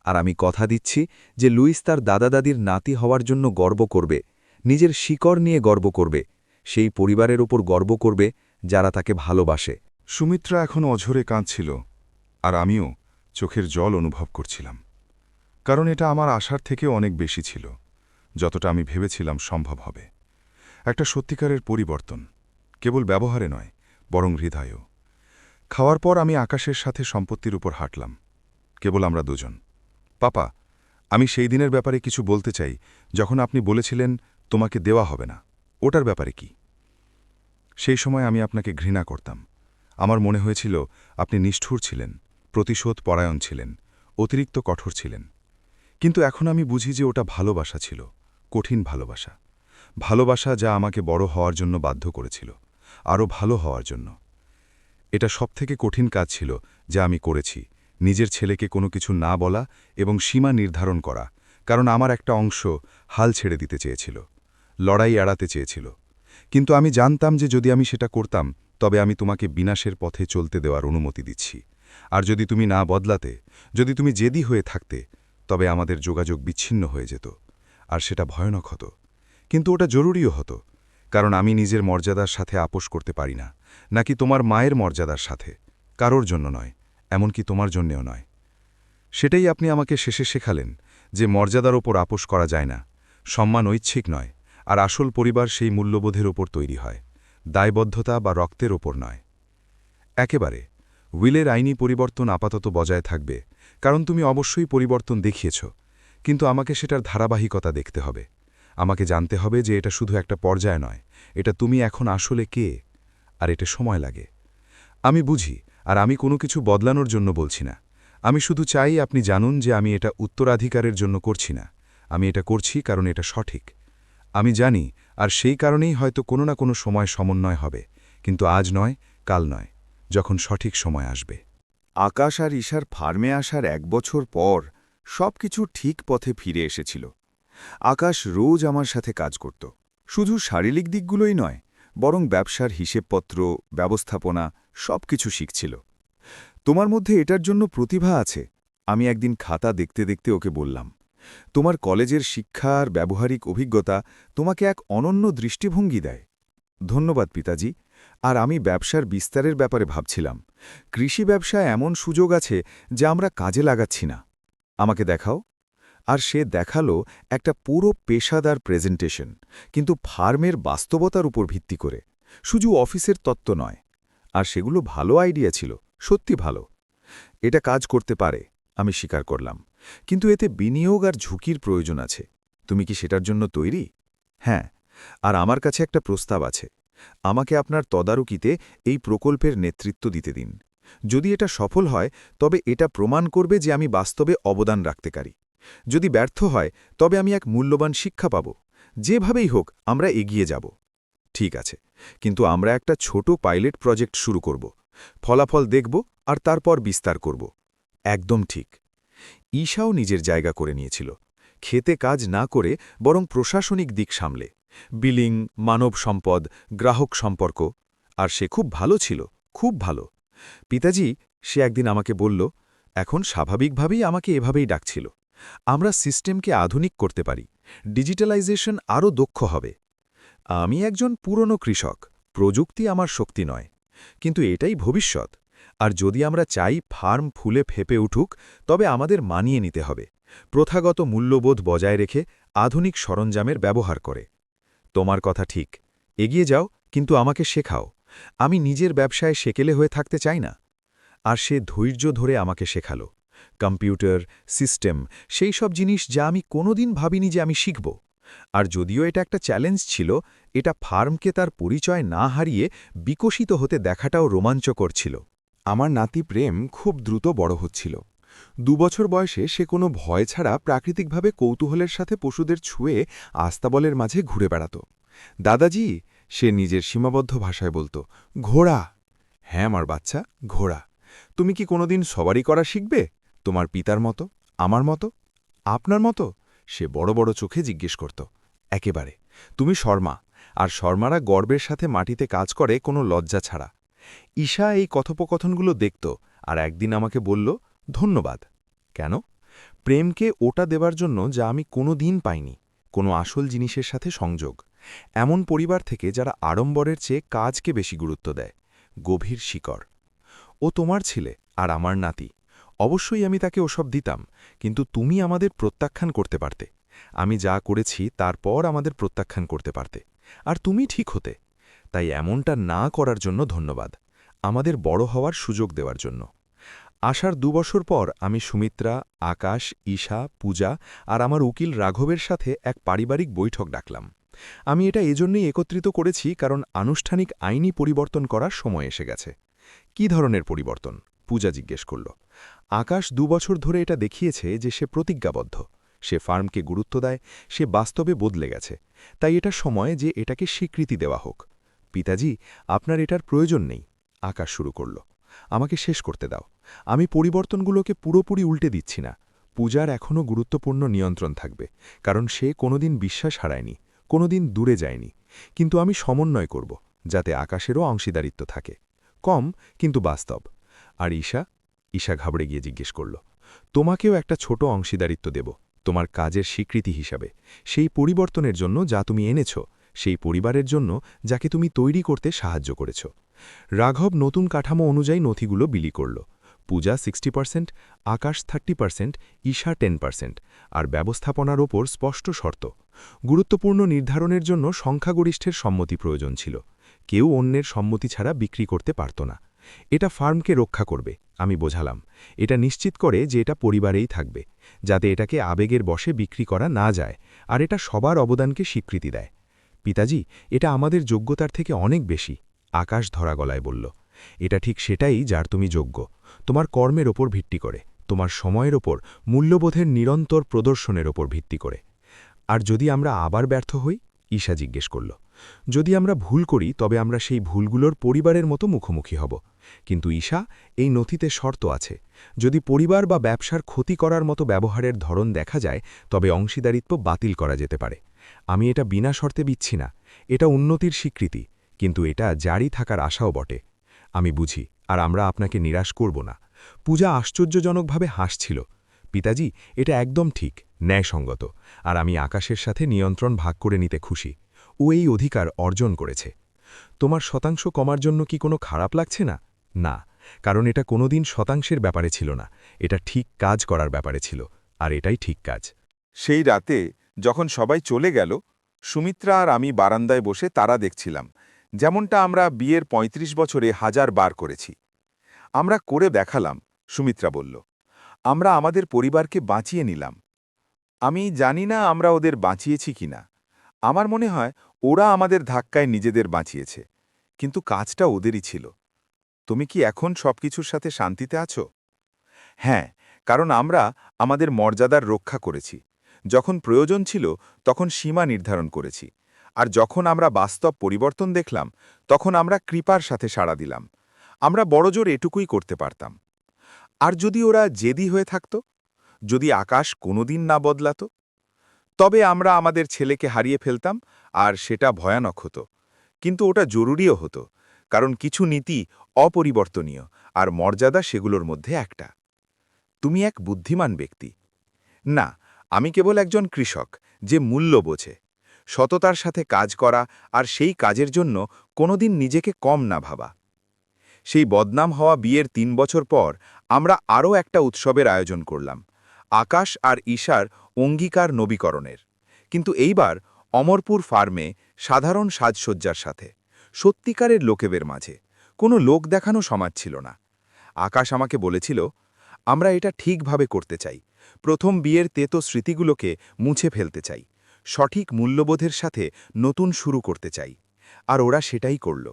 আর আমি কথা দিচ্ছি যে লুইস তার দাদা দাদির নাতি হওয়ার জন্য গর্ব করবে, নিজের শিকড় নিয়ে গর্ব করবে, সেই পরিবারের ওপর গর্ব করবে যারা তাকে ভালোবাসে। সুমিত্রা এখন অঝরে কাঁদছিল, আর আমিও চোখের জল অনুভব করছিলাম, কারণ এটা আমার আশার থেকেও অনেক বেশি ছিল, যতটা আমি ভেবেছিলাম সম্ভব হবে। একটা সত্যিকারের পরিবর্তন, কেবল ব্যবহারে নয়, বরং হৃদয়েও। খাওয়ার পর আমি আকাশের সাথে সম্পত্তির উপর হাঁটলাম, কেবল আমরা দুজন। পাপা, আমি সেই দিনের ব্যাপারে কিছু বলতে চাই, যখন আপনি বলেছিলেন তোমাকে দেওয়া হবে না। ওটার ব্যাপারে কি? সেই সময় আমি আপনাকে ঘৃণা করতাম। আমার মনে হয়েছিল আপনি নিষ্ঠুর ছিলেন, প্রতিশোধ পরায়ণ ছিলেন, অতিরিক্ত কঠোর ছিলেন। কিন্তু এখন আমি বুঝি যে ওটা ভালোবাসা ছিল, কঠিন ভালোবাসা। ভালোবাসা যা আমাকে বড় হওয়ার জন্য বাধ্য করেছিল, আরও ভালো হওয়ার জন্য। এটা সবথেকে কঠিন কাজ ছিল যা আমি করেছি, নিজের ছেলেকে কোনো কিছু না বলা এবং সীমা নির্ধারণ করা, কারণ আমার একটা অংশ হাল ছেড়ে দিতে চেয়েছিল, লড়াই এড়াতে চেয়েছিল। কিন্তু আমি জানতাম যে যদি আমি সেটা করতাম, তবে আমি তোমাকে বিনাশের পথে চলতে দেওয়ার অনুমতি দিচ্ছি। আর যদি তুমি না বদলাতে, যদি তুমি জেদি হয়ে থাকতে, তবে আমাদের যোগাযোগ বিচ্ছিন্ন হয়ে যেত, আর সেটা ভয়ানক হতো। কিন্তু ওটা জরুরিও হতো, কারণ আমি নিজের মর্যাদার সাথে আপোষ করতে পারি না, নাকি তোমার মায়ের মর্যাদার সাথে, কারোর জন্য নয়, এমনকি তোমার জন্যেও নয়। সেটাই আপনি আমাকে শেষে শেখালেন, যে মর্যাদার ওপর আপোষ করা যায় না, সম্মান ঐচ্ছিক নয়, আর আসল পরিবার সেই মূল্যবোধের ওপর তৈরি হয়, দায়বদ্ধতা বা রক্তের ওপর নয়। একেবারে উইলের আইনি পরিবর্তন আপাতত বজায় থাকবে, কারণ তুমি অবশ্যই পরিবর্তন দেখিয়েছ, কিন্তু আমাকে সেটার ধারাবাহিকতা দেখতে হবে। আমাকে জানতে হবে যে এটা শুধু একটা পর্যায় নয়, এটা তুমি এখন আসলে কে, আর এটা সময় লাগে। আমি বুঝি, আর আমি কোনো কিছু বদলানোর জন্য বলছি না। আমি শুধু চাই আপনি জানুন যে আমি এটা উত্তরাধিকারের জন্য করছি না, আমি এটা করছি কারণ এটা সঠিক। আমি জানি, আর সেই কারণেই হয়তো কোনো না কোনো সময় সমন্বয় হবে, কিন্তু আজ নয়, কাল নয়, যখন সঠিক সময় আসবে। আকাশ আর ঈশার ফার্মে আসার 1 বছর পর সবকিছু ঠিক পথে ফিরে এসেছিল। আকাশ রোজ আমার সাথে কাজ করত, শুধু শারীরিক দিকগুলোই নয়, বরং ব্যবসার হিসেবপত্র, ব্যবস্থাপনা সবকিছু শিখছিল। তোমার মধ্যে এটার জন্য প্রতিভা আছে, আমি একদিন খাতা দেখতে দেখতে ওকে বললাম। তোমার কলেজের শিক্ষা আর ব্যবহারিক অভিজ্ঞতা তোমাকে এক অনন্য দৃষ্টিভঙ্গি দেয়। ধন্যবাদ পিতাজি। আর আমি ব্যবসার বিস্তারের ব্যাপারে ভাবছিলাম, কৃষি ব্যবসায় এমন সুযোগ আছে যা আমরা কাজে লাগাচ্ছি না। আমাকে দেখাও। আর সে দেখালো একটা পুরো পেশাদার প্রেজেন্টেশন, কিন্তু ফার্মের বাস্তবতার উপর ভিত্তি করে, শুধু অফিসের তত্ত্ব নয়। আর সেগুলো ভালো আইডিয়া ছিল, সত্যি ভালো। এটা কাজ করতে পারে, আমি স্বীকার করলাম, কিন্তু এতে বিনিয়োগ আর ঝুঁকির প্রয়োজন আছে। তুমি কি সেটার জন্য তৈরি? হ্যাঁ, আর আমার কাছে একটা প্রস্তাব আছে। আমাকে আপনার তদারকিতে এই প্রকল্পের নেতৃত্ব দিতে দিন। যদি এটা সফল হয়, তবে এটা প্রমাণ করবে যে আমি বাস্তবে অবদান রাখতে পারি। যদি ব্যর্থ হয়, তবে আমি এক মূল্যবান শিক্ষা পাব। যেভাবেই হোক আমরা এগিয়ে যাব। ঠিক আছে, কিন্তু আমরা একটা ছোট পাইলট প্রজেক্ট শুরু করব, ফলাফল দেখব আর তারপর বিস্তার করব। একদম ঠিক। ঈশাও নিজের জায়গা করে নিয়েছিল, খেতে কাজ না করে বরং প্রশাসনিক দিক সামলে, বিলিং, মানব সম্পদ, গ্রাহক সম্পর্ক। আর সে খুব ভালো ছিল, খুব ভালো। পিতাজি সে একদিন আমাকে বলল, এখন স্বাভাবিকভাবেই আমাকে এভাবেই ডাকছিল। আমরা সিস্টেমকে আধুনিক করতে পারি, ডিজিটালাইজেশন আরও দক্ষ হবে। আমি একজন পুরনো কৃষক, প্রযুক্তি আমার শক্তি নয়, কিন্তু এটাই ভবিষ্যৎ। আর যদি আমরা চাই ফার্ম ফুলে ফেপে উঠুক, তবে আমাদের মানিয়ে নিতে হবে, প্রথাগত মূল্যবোধ বজায় রেখে আধুনিক সরঞ্জামের ব্যবহার করে। তোমার কথা ঠিক, এগিয়ে যাও, কিন্তু আমাকে শেখাও। আমি নিজের ব্যবসায় সেকেলে হয়ে থাকতে চাই না। আর সে ধৈর্য ধরে আমাকে শেখালো কম্পিউটার, সিস্টেম, সেই সব জিনিস যা আমি কোনোদিন ভাবিনি যে আমি শিখব। আর যদিও এটা একটা চ্যালেঞ্জ ছিল, এটা ফার্মকে তার পরিচয় না হারিয়ে বিকশিত হতে দেখাটাও রোমাঞ্চকর ছিল। আমার নাতি প্রেম খুব দ্রুত বড় হচ্ছিল। 2 বছর বয়সে সে কোনো ভয় ছাড়া প্রাকৃতিকভাবে কৌতূহলের সাথে পশুদের ছুঁয়ে আস্তাবলের মাঝে ঘুরে বেড়াত। দাদাজি, সে নিজের সীমাবদ্ধ ভাষায় বলতো, ঘোড়া। হ্যাঁ আমার বাচ্চা, ঘোড়া। তুমি কি কোনোদিন সবারি করা শিখবে? তোমার পিতার মতো, আমার মতো, আপনার মতো? সে বড় বড় চোখে জিজ্ঞেস করত। একেবারে। তুমি শর্মা, আর শর্মারা গর্বের সাথে মাটিতে কাজ করে কোনো লজ্জা ছাড়া। ঈশা এই কথোপকথনগুলো দেখত, আর একদিন আমাকে বলল, ধন্যবাদ। কেন? প্রেমকে ওটা দেবার জন্য যা আমি কোনো দিন পাইনি, কোনো আসল জিনিসের সাথে সংযোগ। এমন পরিবার থেকে যারা আড়ম্বরের চেয়ে কাজকে বেশি গুরুত্ব দেয়। গভীর শিকড়। ও তোমার ছেলে আর আমার নাতি। অবশ্যই আমি তাকে ওসব দিতাম, কিন্তু তুমি আমাদের প্রত্যাখ্যান করতে পারতে। আমি যা করেছি তারপর আমাদের প্রত্যাখ্যান করতে পারতে, আর তুমি ঠিক হতে। তাই এমনটা না করার জন্য ধন্যবাদ, আমাদের বড় হওয়ার সুযোগ দেওয়ার জন্য। আসার 2 বছর পর আমি সুমিত্রা, আকাশ, ঈশা, পূজা আর আমার উকিল রাঘবের সাথে এক পারিবারিক বৈঠক ডাকলাম। আমি এটা এজন্যই একত্রিত করেছি কারণ আনুষ্ঠানিক আইনি পরিবর্তন করার সময় এসে গেছে। কি ধরনের পরিবর্তন? পূজা জিজ্ঞেস করল। আকাশ 2 বছর ধরে এটা দেখিয়েছে যে সে প্রতিজ্ঞাবদ্ধ, সে ফার্মকে গুরুত্ব দেয়, সে বাস্তবে বদলে গেছে। তাই এটা সময় যে এটাকে স্বীকৃতি দেওয়া হোক। পিতাজি, আপনার এটার প্রয়োজন নেই। আকাশ শুরু করল। আমাকে শেষ করতে দাও। আমি পরিবর্তনগুলোকে পুরোপুরি উল্টে দিচ্ছি না। পূজার এখনও গুরুত্বপূর্ণ নিয়ন্ত্রণ থাকবে, কারণ সে কোনোদিন বিশ্বাস হারায়নি, কোনোদিন দূরে যায়নি। কিন্তু আমি সমন্বয় করব, যাতে আকাশেরও অংশীদারিত্ব থাকে, কম কিন্তু বাস্তব। আর ঈশা? ঈশা ঘাবড়ে গিয়ে জিজ্ঞেস করল। তোমাকেও একটা ছোট অংশীদারিত্ব দেব, তোমার কাজের স্বীকৃতি হিসাবে, সেই পরিবর্তনের জন্য যা তুমি এনেছ, সেই পরিবারের জন্য যাকে তুমি তৈরি করতে সাহায্য করেছ। রাঘব নতুন কাঠামো অনুযায়ী নথিগুলো বিলি করল। পূজা 60%, আকাশ 30%, ঈশা 10%, আর ব্যবস্থাপনার ওপর স্পষ্ট শর্ত। গুরুত্বপূর্ণ নির্ধারণের জন্য সংখ্যাগরিষ্ঠের সম্মতি প্রয়োজন ছিল। কেউ অন্যের সম্মতি ছাড়া বিক্রি করতে পারত না। এটা ফার্মকে রক্ষা করবে, আমি বোঝালাম। এটা নিশ্চিত করে যে এটা পরিবারেই থাকবে, যাতে এটাকে আবেগের বশে বিক্রি করা না যায়, আর এটা সবার অবদানকে স্বীকৃতি দেয়। পিতাজি, এটা আমাদের যোগ্যতার থেকে অনেক বেশি, আকাশ ধরা গলায় বলল। এটা ঠিক সেটাই যার তুমি যোগ্য, তোমার কর্মের ওপর ভিত্তি করে, তোমার সময়ের ওপর, মূল্যবোধের নিরন্তর প্রদর্শনের ওপর ভিত্তি করে। আর যদি আমরা আবার ব্যর্থ হই? ঈশা জিজ্ঞেস করল। যদি আমরা ভুল করি তবে আমরা সেই ভুলগুলোর পরিবারের মতো মুখোমুখি হব। কিন্তু ঈশা, এই নথিতে শর্ত আছে। যদি পরিবার বা ব্যবসার ক্ষতি করার মতো ব্যবহারের ধরন দেখা যায়, তবে অংশীদারিত্ব বাতিল করা যেতে পারে। আমি এটা বিনা শর্তে দিচ্ছি না, এটা উন্নতির স্বীকৃতি, কিন্তু এটা জারি থাকার আশাও বটে। আমি বুঝি, আর আমরা আপনাকে নিরাশ করব না। পূজা আশ্চর্যজনকভাবে হাসছিল। পিতাজি, এটা একদম ঠিক, ন্যায়সঙ্গত, আর আমি আকাশের সাথে নিয়ন্ত্রণ ভাগ করে নিতে খুশি। ও এই অধিকার অর্জন করেছে। তোমার শতাংশ কমার জন্য কি কোনো খারাপ লাগছে না? না, কারণ এটা কোনোদিন শতাংশের ব্যাপারে ছিল না, এটা ঠিক কাজ করার ব্যাপারে ছিল, আর এটাই ঠিক কাজ। সেই রাতে যখন সবাই চলে গেল, সুমিত্রা আর আমি বারান্দায় বসে তারা দেখছিলাম, যেমনটা আমরা বিয়ের ৩৫ বছরে 1000 বার করেছি। আমরা করে দেখালাম, সুমিত্রা বলল। আমরা আমাদের পরিবারকে বাঁচিয়ে নিলাম। আমি জানি না আমরা ওদের বাঁচিয়েছি কিনা। আমার মনে হয় ওরা আমাদের ধাক্কায় নিজেদের বাঁচিয়েছে, কিন্তু কাজটা ওদেরই ছিল। তুমি কি এখন সবকিছুর সাথে শান্তিতে আছো? হ্যাঁ, কারণ আমরা আমাদের মর্যাদার রক্ষা করেছি। যখন প্রয়োজন ছিল তখন সীমা নির্ধারণ করেছি, আর যখন আমরা বাস্তব পরিবর্তন দেখলাম তখন আমরা কৃপার সাথে সাড়া দিলাম। আমরা বড়জোর এটুকুই করতে পারতাম। আর যদি ওরা জেদি হয়ে থাকত, যদি আকাশ কোনোদিন না বদলাত, তবে আমরা আমাদের ছেলেকে হারিয়ে ফেলতাম, আর সেটা ভয়ানক হতো। কিন্তু ওটা জরুরিও হতো, কারণ কিছু নীতি অপরিবর্তনীয় আর মর্যাদা সেগুলোর মধ্যে একটা। তুমি এক বুদ্ধিমান ব্যক্তি। না, আমি কেবল একজন কৃষক যে মূল্য বোঝে, সততার সাথে কাজ করা আর সেই কাজের জন্য কোনোদিন নিজেকে কম না ভাবা। সেই বদনাম হওয়া বিয়ের ৩ বছর পর আমরা আরও একটা উৎসবের আয়োজন করলাম, আকাশ আর ঈশার অঙ্গীকার নবীকরণের। কিন্তু এইবার অমরপুর ফার্মে সাধারণ সাজসজ্জার সাথে, সত্যিকারের লোকেদের মাঝে, কোনো লোক দেখানো সমাজ ছিল না। আকাশ আমাকে বলেছিল, আমরা এটা ঠিকভাবে করতে চাই, প্রথম বিয়ের তেতো স্মৃতিগুলোকে মুছে ফেলতে চাই, সঠিক মূল্যবোধের সাথে নতুন শুরু করতে চাই। আর ওরা সেটাই করল।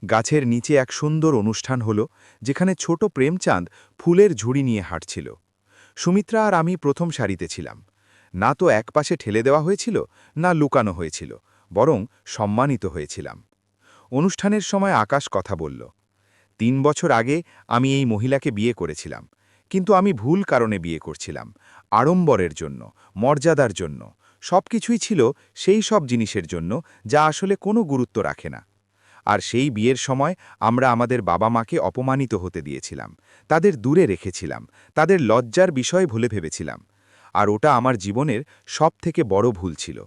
গাছের নিচে এক সুন্দর অনুষ্ঠান হলো, যেখানে ছোট প্রেমচাঁদ ফুলের ঝুড়ি নিয়ে হাঁটছিল। সুমিত্রা আর আমি প্রথম সারিতে ছিলাম। না তো একপাশে ঠেলে দেওয়া হয়েছিল, না লুকানো হয়েছিল, বরং সম্মানিত হয়েছিলাম। অনুষ্ঠানের সময় আকাশ কথা বলল, ৩ বছর আগে আমি এই মহিলাকে বিয়ে করেছিলাম, কিন্তু আমি ভুল কারণে বিয়ে করছিলাম, আড়ম্বরের জন্য, মর্যাদার জন্য। সবকিছুই ছিল সেই সব জিনিসের জন্য যা আসলে কোনো গুরুত্ব রাখে না। আর সেই বিয়ের সময় আমরা আমাদের বাবা মাকে অপমানিত হতে দিয়েছিলাম, তাদের দূরে রেখেছিলাম, তাদের লজ্জার বিষয় ভুলে ভেবেছিলাম। আর ওটা আমার জীবনের সবথেকে বড় ভুল ছিল।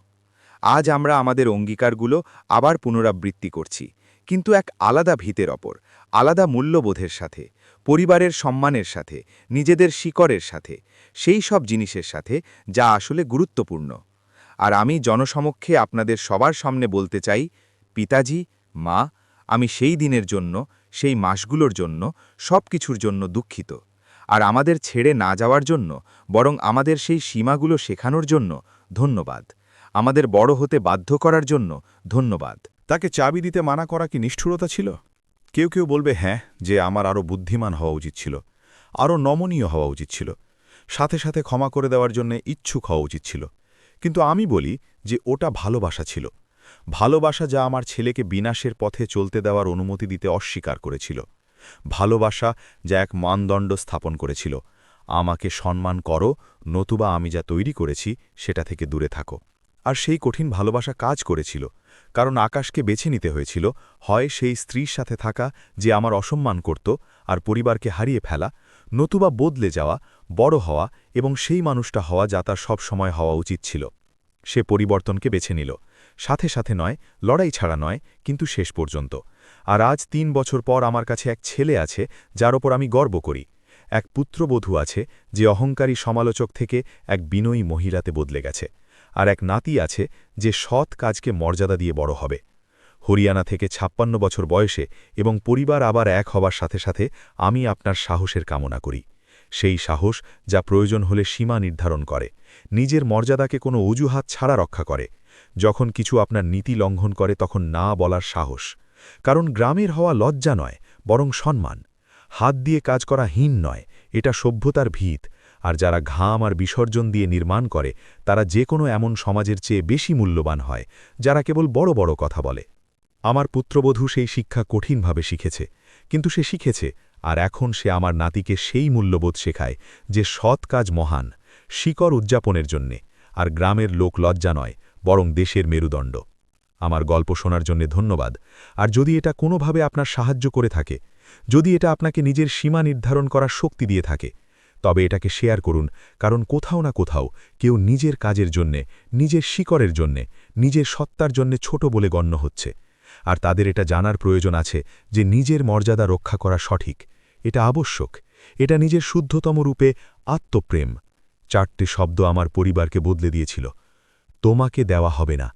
আজ আমরা আমাদের অঙ্গীকারগুলো আবার পুনরাবৃত্তি করছি, কিন্তু এক আলাদা ভিতের ওপর, আলাদা মূল্যবোধের সাথে, পরিবারের সম্মানের সাথে, নিজেদের শিকড়ের সাথে, সেই সব জিনিসের সাথে যা আসলে গুরুত্বপূর্ণ। আর আমি জনসমক্ষে আপনাদের সবার সামনে বলতে চাই, পিতাজি, মা, আমি সেই দিনের জন্য, সেই মাসগুলোর জন্য, সব কিছুর জন্য দুঃখিত। আর আমাদের ছেড়ে না যাওয়ার জন্য, বরং আমাদের সেই সীমাগুলো শেখানোর জন্য ধন্যবাদ। আমাদের বড় হতে বাধ্য করার জন্য ধন্যবাদ। তাকে চাবি দিতে মানা করা কি নিষ্ঠুরতা ছিল? কেউ কেউ বলবে হ্যাঁ, যে আমার আরও বুদ্ধিমান হওয়া উচিত ছিল, আরও নমনীয় হওয়া উচিত ছিল, সাথে সাথে ক্ষমা করে দেওয়ার জন্য ইচ্ছুক হওয়া উচিত ছিল। কিন্তু আমি বলি যে ওটা ভালোবাসা ছিল, ভালোবাসা যা আমার ছেলেকে বিনাশের পথে চলতে দেওয়ার অনুমতি দিতে অস্বীকার করেছিল, ভালোবাসা যা এক মানদণ্ড স্থাপন করেছিল, আমাকে সম্মান করো, নতুবা আমি যা তৈরি করেছি সেটা থেকে দূরে থাকো। আর সেই কঠিন ভালোবাসা কাজ করেছিল, কারণ আকাশকে বেছে নিতে হয়েছিল, হয় সেই স্ত্রীর সাথে থাকা যে আমার অসম্মান করত আর পরিবারকে হারিয়ে ফেলা, নতুবা বদলে যাওয়া, বড় হওয়া এবং সেই মানুষটা হওয়া যা তার সব সময় হওয়া উচিত ছিল। সে পরিবর্তনকে বেছে নিল, সাথে সাথে নয়, লড়াই ছাড়া নয়, কিন্তু শেষ পর্যন্ত। আর আজ ৩ বছর পর আমার কাছে এক ছেলে আছে যার ওপর আমি গর্ব করি, এক পুত্রবধূ আছে যে অহংকারী সমালোচক থেকে এক বিনয়ী মহিলাতে বদলে গেছে, আর এক নাতি আছে যে সৎ কাজকে মর্যাদা দিয়ে বড় হবে। হরিয়ানা থেকে ৫৬ বছর বয়সে এবং পরিবার আবার এক হবার সাথে সাথে আমি আপনার সাহসের কামনা করি, সেই সাহস যা প্রয়োজন হলে সীমা নির্ধারণ করে, নিজের মর্যাদাকে কোনো অজুহাত ছাড়া রক্ষা করে, যখন কিছু আপনার নীতি লঙ্ঘন করে তখন না বলার সাহস। কারণ গ্রামের হওয়া লজ্জা নয়, বরং সম্মান। হাত দিয়ে কাজ করা হীন নয়, এটা সভ্যতার ভিত। আর যারা ঘাম আর বিসর্জন দিয়ে নির্মাণ করে তারা যে কোনো এমন সমাজের চেয়ে বেশি মূল্যবান হয় যারা কেবল বড় বড় কথা বলে। আমার পুত্রবধূ সেই শিক্ষা কঠিনভাবে শিখেছে, কিন্তু সে শিখেছে, আর এখন সে আমার নাতিকে সেই মূল্যবোধ শেখায় যে সৎ কাজ মহান, শিকড় উদযাপনের জন্যে, আর গ্রামের লোক লজ্জা নয়, বরং দেশের মেরুদণ্ড। আমার গল্প শোনার জন্য ধন্যবাদ। আর যদি এটা কোনোভাবে আপনার সাহায্য করে থাকে, যদি এটা আপনাকে নিজের সীমা নির্ধারণ করার শক্তি দিয়ে থাকে, তবে এটাকে শেয়ার করুন, কারণ কোথাও না কোথাও কেউ নিজের কাজের জন্যে, নিজের শিকড়ের জন্যে, নিজের সত্তার জন্যে ছোট বলে গণ্য হচ্ছে। আর তাদের এটা জানার প্রয়োজন আছে যে নিজের মর্যাদা রক্ষা করা সঠিক, এটা আবশ্যক, এটা নিজের শুদ্ধতম রূপে আত্মপ্রেম। 4টে শব্দ আমার পরিবারকে বদলে দিয়েছিল। তোমাকে দেওয়া হবে না।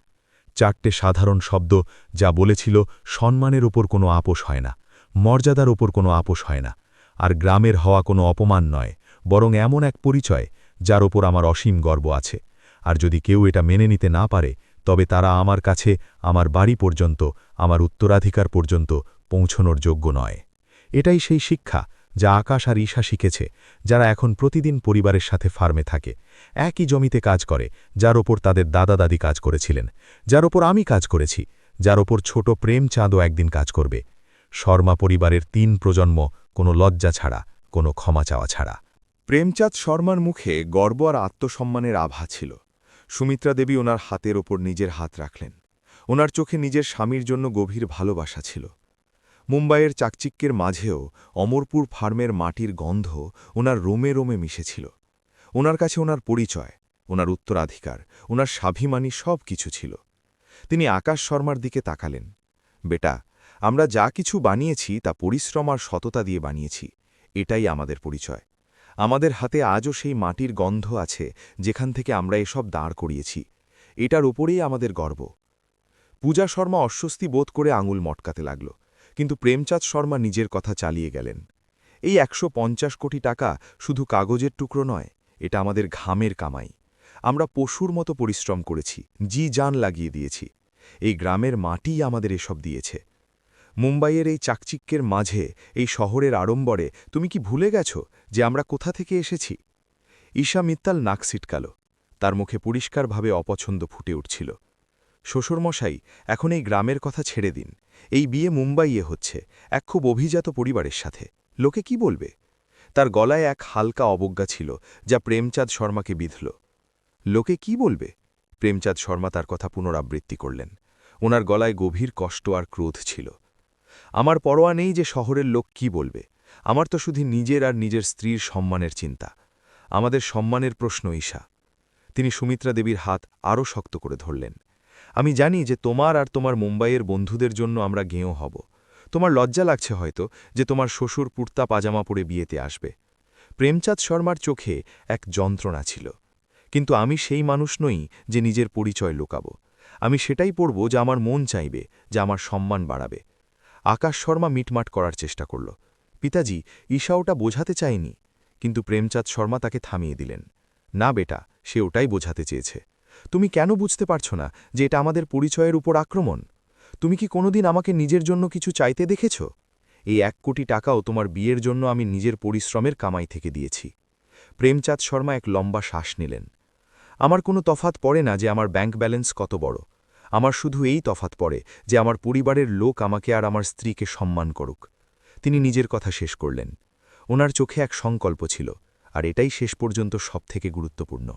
4টে সাধারণ শব্দ যা বলেছিল সম্মানের ওপর কোনো আপোষ হয় না, মর্যাদার ওপর কোনো আপোষ হয় না, আর গ্রামের হওয়া কোনো অপমান নয়, বরং এমন এক পরিচয় যার ওপর আমার অসীম গর্ব আছে। আর যদি কেউ এটা মেনে নিতে না পারে, তবে তারা আমার কাছে, আমার বাড়ি পর্যন্ত, আমার উত্তরাধিকার পর্যন্ত পৌঁছনোর যোগ্য নয়। এটাই সেই শিক্ষা যা আকাশ আর ঈশা শিখেছে, যারা এখন প্রতিদিন পরিবারের সাথে ফার্মে থাকে, একই জমিতে কাজ করে, যার ওপর তাদের দাদা দাদি কাজ করেছিলেন, যার ওপর আমি কাজ করেছি, যার ওপর ছোট প্রেমচাঁদও একদিন কাজ করবে। শর্মা পরিবারের ৩ প্রজন্ম, কোনো লজ্জা ছাড়া, কোনো ক্ষমা চাওয়া ছাড়া। প্রেমচাঁদ শর্মার মুখে গর্ব আর আত্মসম্মানের আভা ছিল। সুমিত্রা দেবী ওনার হাতের ওপর নিজের হাত রাখলেন। ওনার চোখে নিজের স্বামীর জন্য গভীর ভালোবাসা ছিল। মুম্বাইয়ের চাকচিক্যের মাঝেও অমরপুর ফার্মের মাটির গন্ধ ওনার রোমে রোমে মিশেছিল। ওনার কাছে ওনার পরিচয়, ওনার উত্তরাধিকার, ওনার স্বাভিমানী সব কিছু ছিল। তিনি আকাশ শর্মার দিকে তাকালেন। বেটা, আমরা যা কিছু বানিয়েছি তা পরিশ্রম আর সততা দিয়ে বানিয়েছি। এটাই আমাদের পরিচয়। আমাদের হাতে আজও সেই মাটির গন্ধ আছে যেখান থেকে আমরা এসব দাঁড় করিয়েছি। এটার ওপরেই আমাদের গর্ব। পূজা শর্মা অস্বস্তি বোধ করে আঙুল মটকাতে লাগল, কিন্তু প্রেমচাঁদ শর্মা নিজের কথা চালিয়ে গেলেন। এই ১৫০ কোটি টাকা শুধু কাগজের টুকরো নয়, এটা আমাদের ঘামের কামাই। আমরা পশুর মতো পরিশ্রম করেছি, জি জান লাগিয়ে দিয়েছি। এই গ্রামের মাটিই আমাদের এসব দিয়েছে। মুম্বাইয়ের এই চাকচিক্যের মাঝে, এই শহরের আড়ম্বরে তুমি কি ভুলে গেছ যে আমরা কোথা থেকে এসেছি? ঈশা মিত্তাল নাক ছিটকাল। তার মুখে পরিষ্কারভাবে অপছন্দ ফুটে উঠছিল। শ্বশুরমশাই, এখন এই গ্রামের কথা ছেড়ে দিন। এই বিয়ে মুম্বাইয়ে হচ্ছে, এক খুব অভিজাত পরিবারের সাথে। লোকে কি বলবে? তার গলায় এক হালকা অবজ্ঞা ছিল, যা প্রেমচাঁদ শর্মাকে বিঁধল। লোকে কি বলবে? প্রেমচাঁদ শর্মা তার কথা পুনরাবৃত্তি করলেন। ওনার গলায় গভীর কষ্ট আর ক্রোধ ছিল। আমার পরোয়া নেই যে শহরের লোক কি বলবে। আমার তো শুধু নিজের আর নিজের স্ত্রীর সম্মানের চিন্তা। আমাদের সম্মানের প্রশ্ন ঈশা। তিনি সুমিত্রা দেবীর হাত আরও শক্ত করে ধরলেন। আমি জানি যে তোমার আর তোমার মুম্বাইয়ের বন্ধুদের জন্য আমরা গেঁয়ো হব। তোমার লজ্জা লাগছে হয়তো যে তোমার শ্বশুর কুর্তা পাজামা পরে বিয়েতে আসবে। প্রেমচাঁদ শর্মার চোখে এক যন্ত্রণা ছিল। কিন্তু আমি সেই মানুষ নই যে নিজের পরিচয় লুকাব। আমি সেটাই পড়ব যা আমার মন চাইবে, যা আমার সম্মান বাড়াবে। আকাশ শর্মা মিটমাট করার চেষ্টা করল। পিতাজি, ঈশা ওটা বোঝাতে চায়নি। কিন্তু প্রেমচাঁদ শর্মা তাকে থামিয়ে দিলেন। না বেটা, সে ওটাই বোঝাতে চেয়েছে। তুমি কেন বুঝতে পারছ না যে এটা আমাদের পরিচয়ের উপর আক্রমণ? তুমি কি কোনোদিন আমাকে নিজের জন্য কিছু চাইতে দেখেছ? এই ১ কোটি টাকাও তোমার বিয়ের জন্য আমি নিজের পরিশ্রমের কামাই থেকে দিয়েছি। প্রেমচাঁদ শর্মা এক লম্বা শ্বাস নিলেন। আমার কোনো তফাৎ পড়ে না যে আমার ব্যাংক ব্যালেন্স কত বড়। আমার শুধু এই তফাৎ পড়ে যে আমার পরিবারের লোক আমাকে আর আমার স্ত্রীকে সম্মান করুক। তিনি নিজের কথা শেষ করলেন। ওনার চোখে এক সংকল্প ছিল, আর এটাই শেষ পর্যন্ত সবথেকে গুরুত্বপূর্ণ।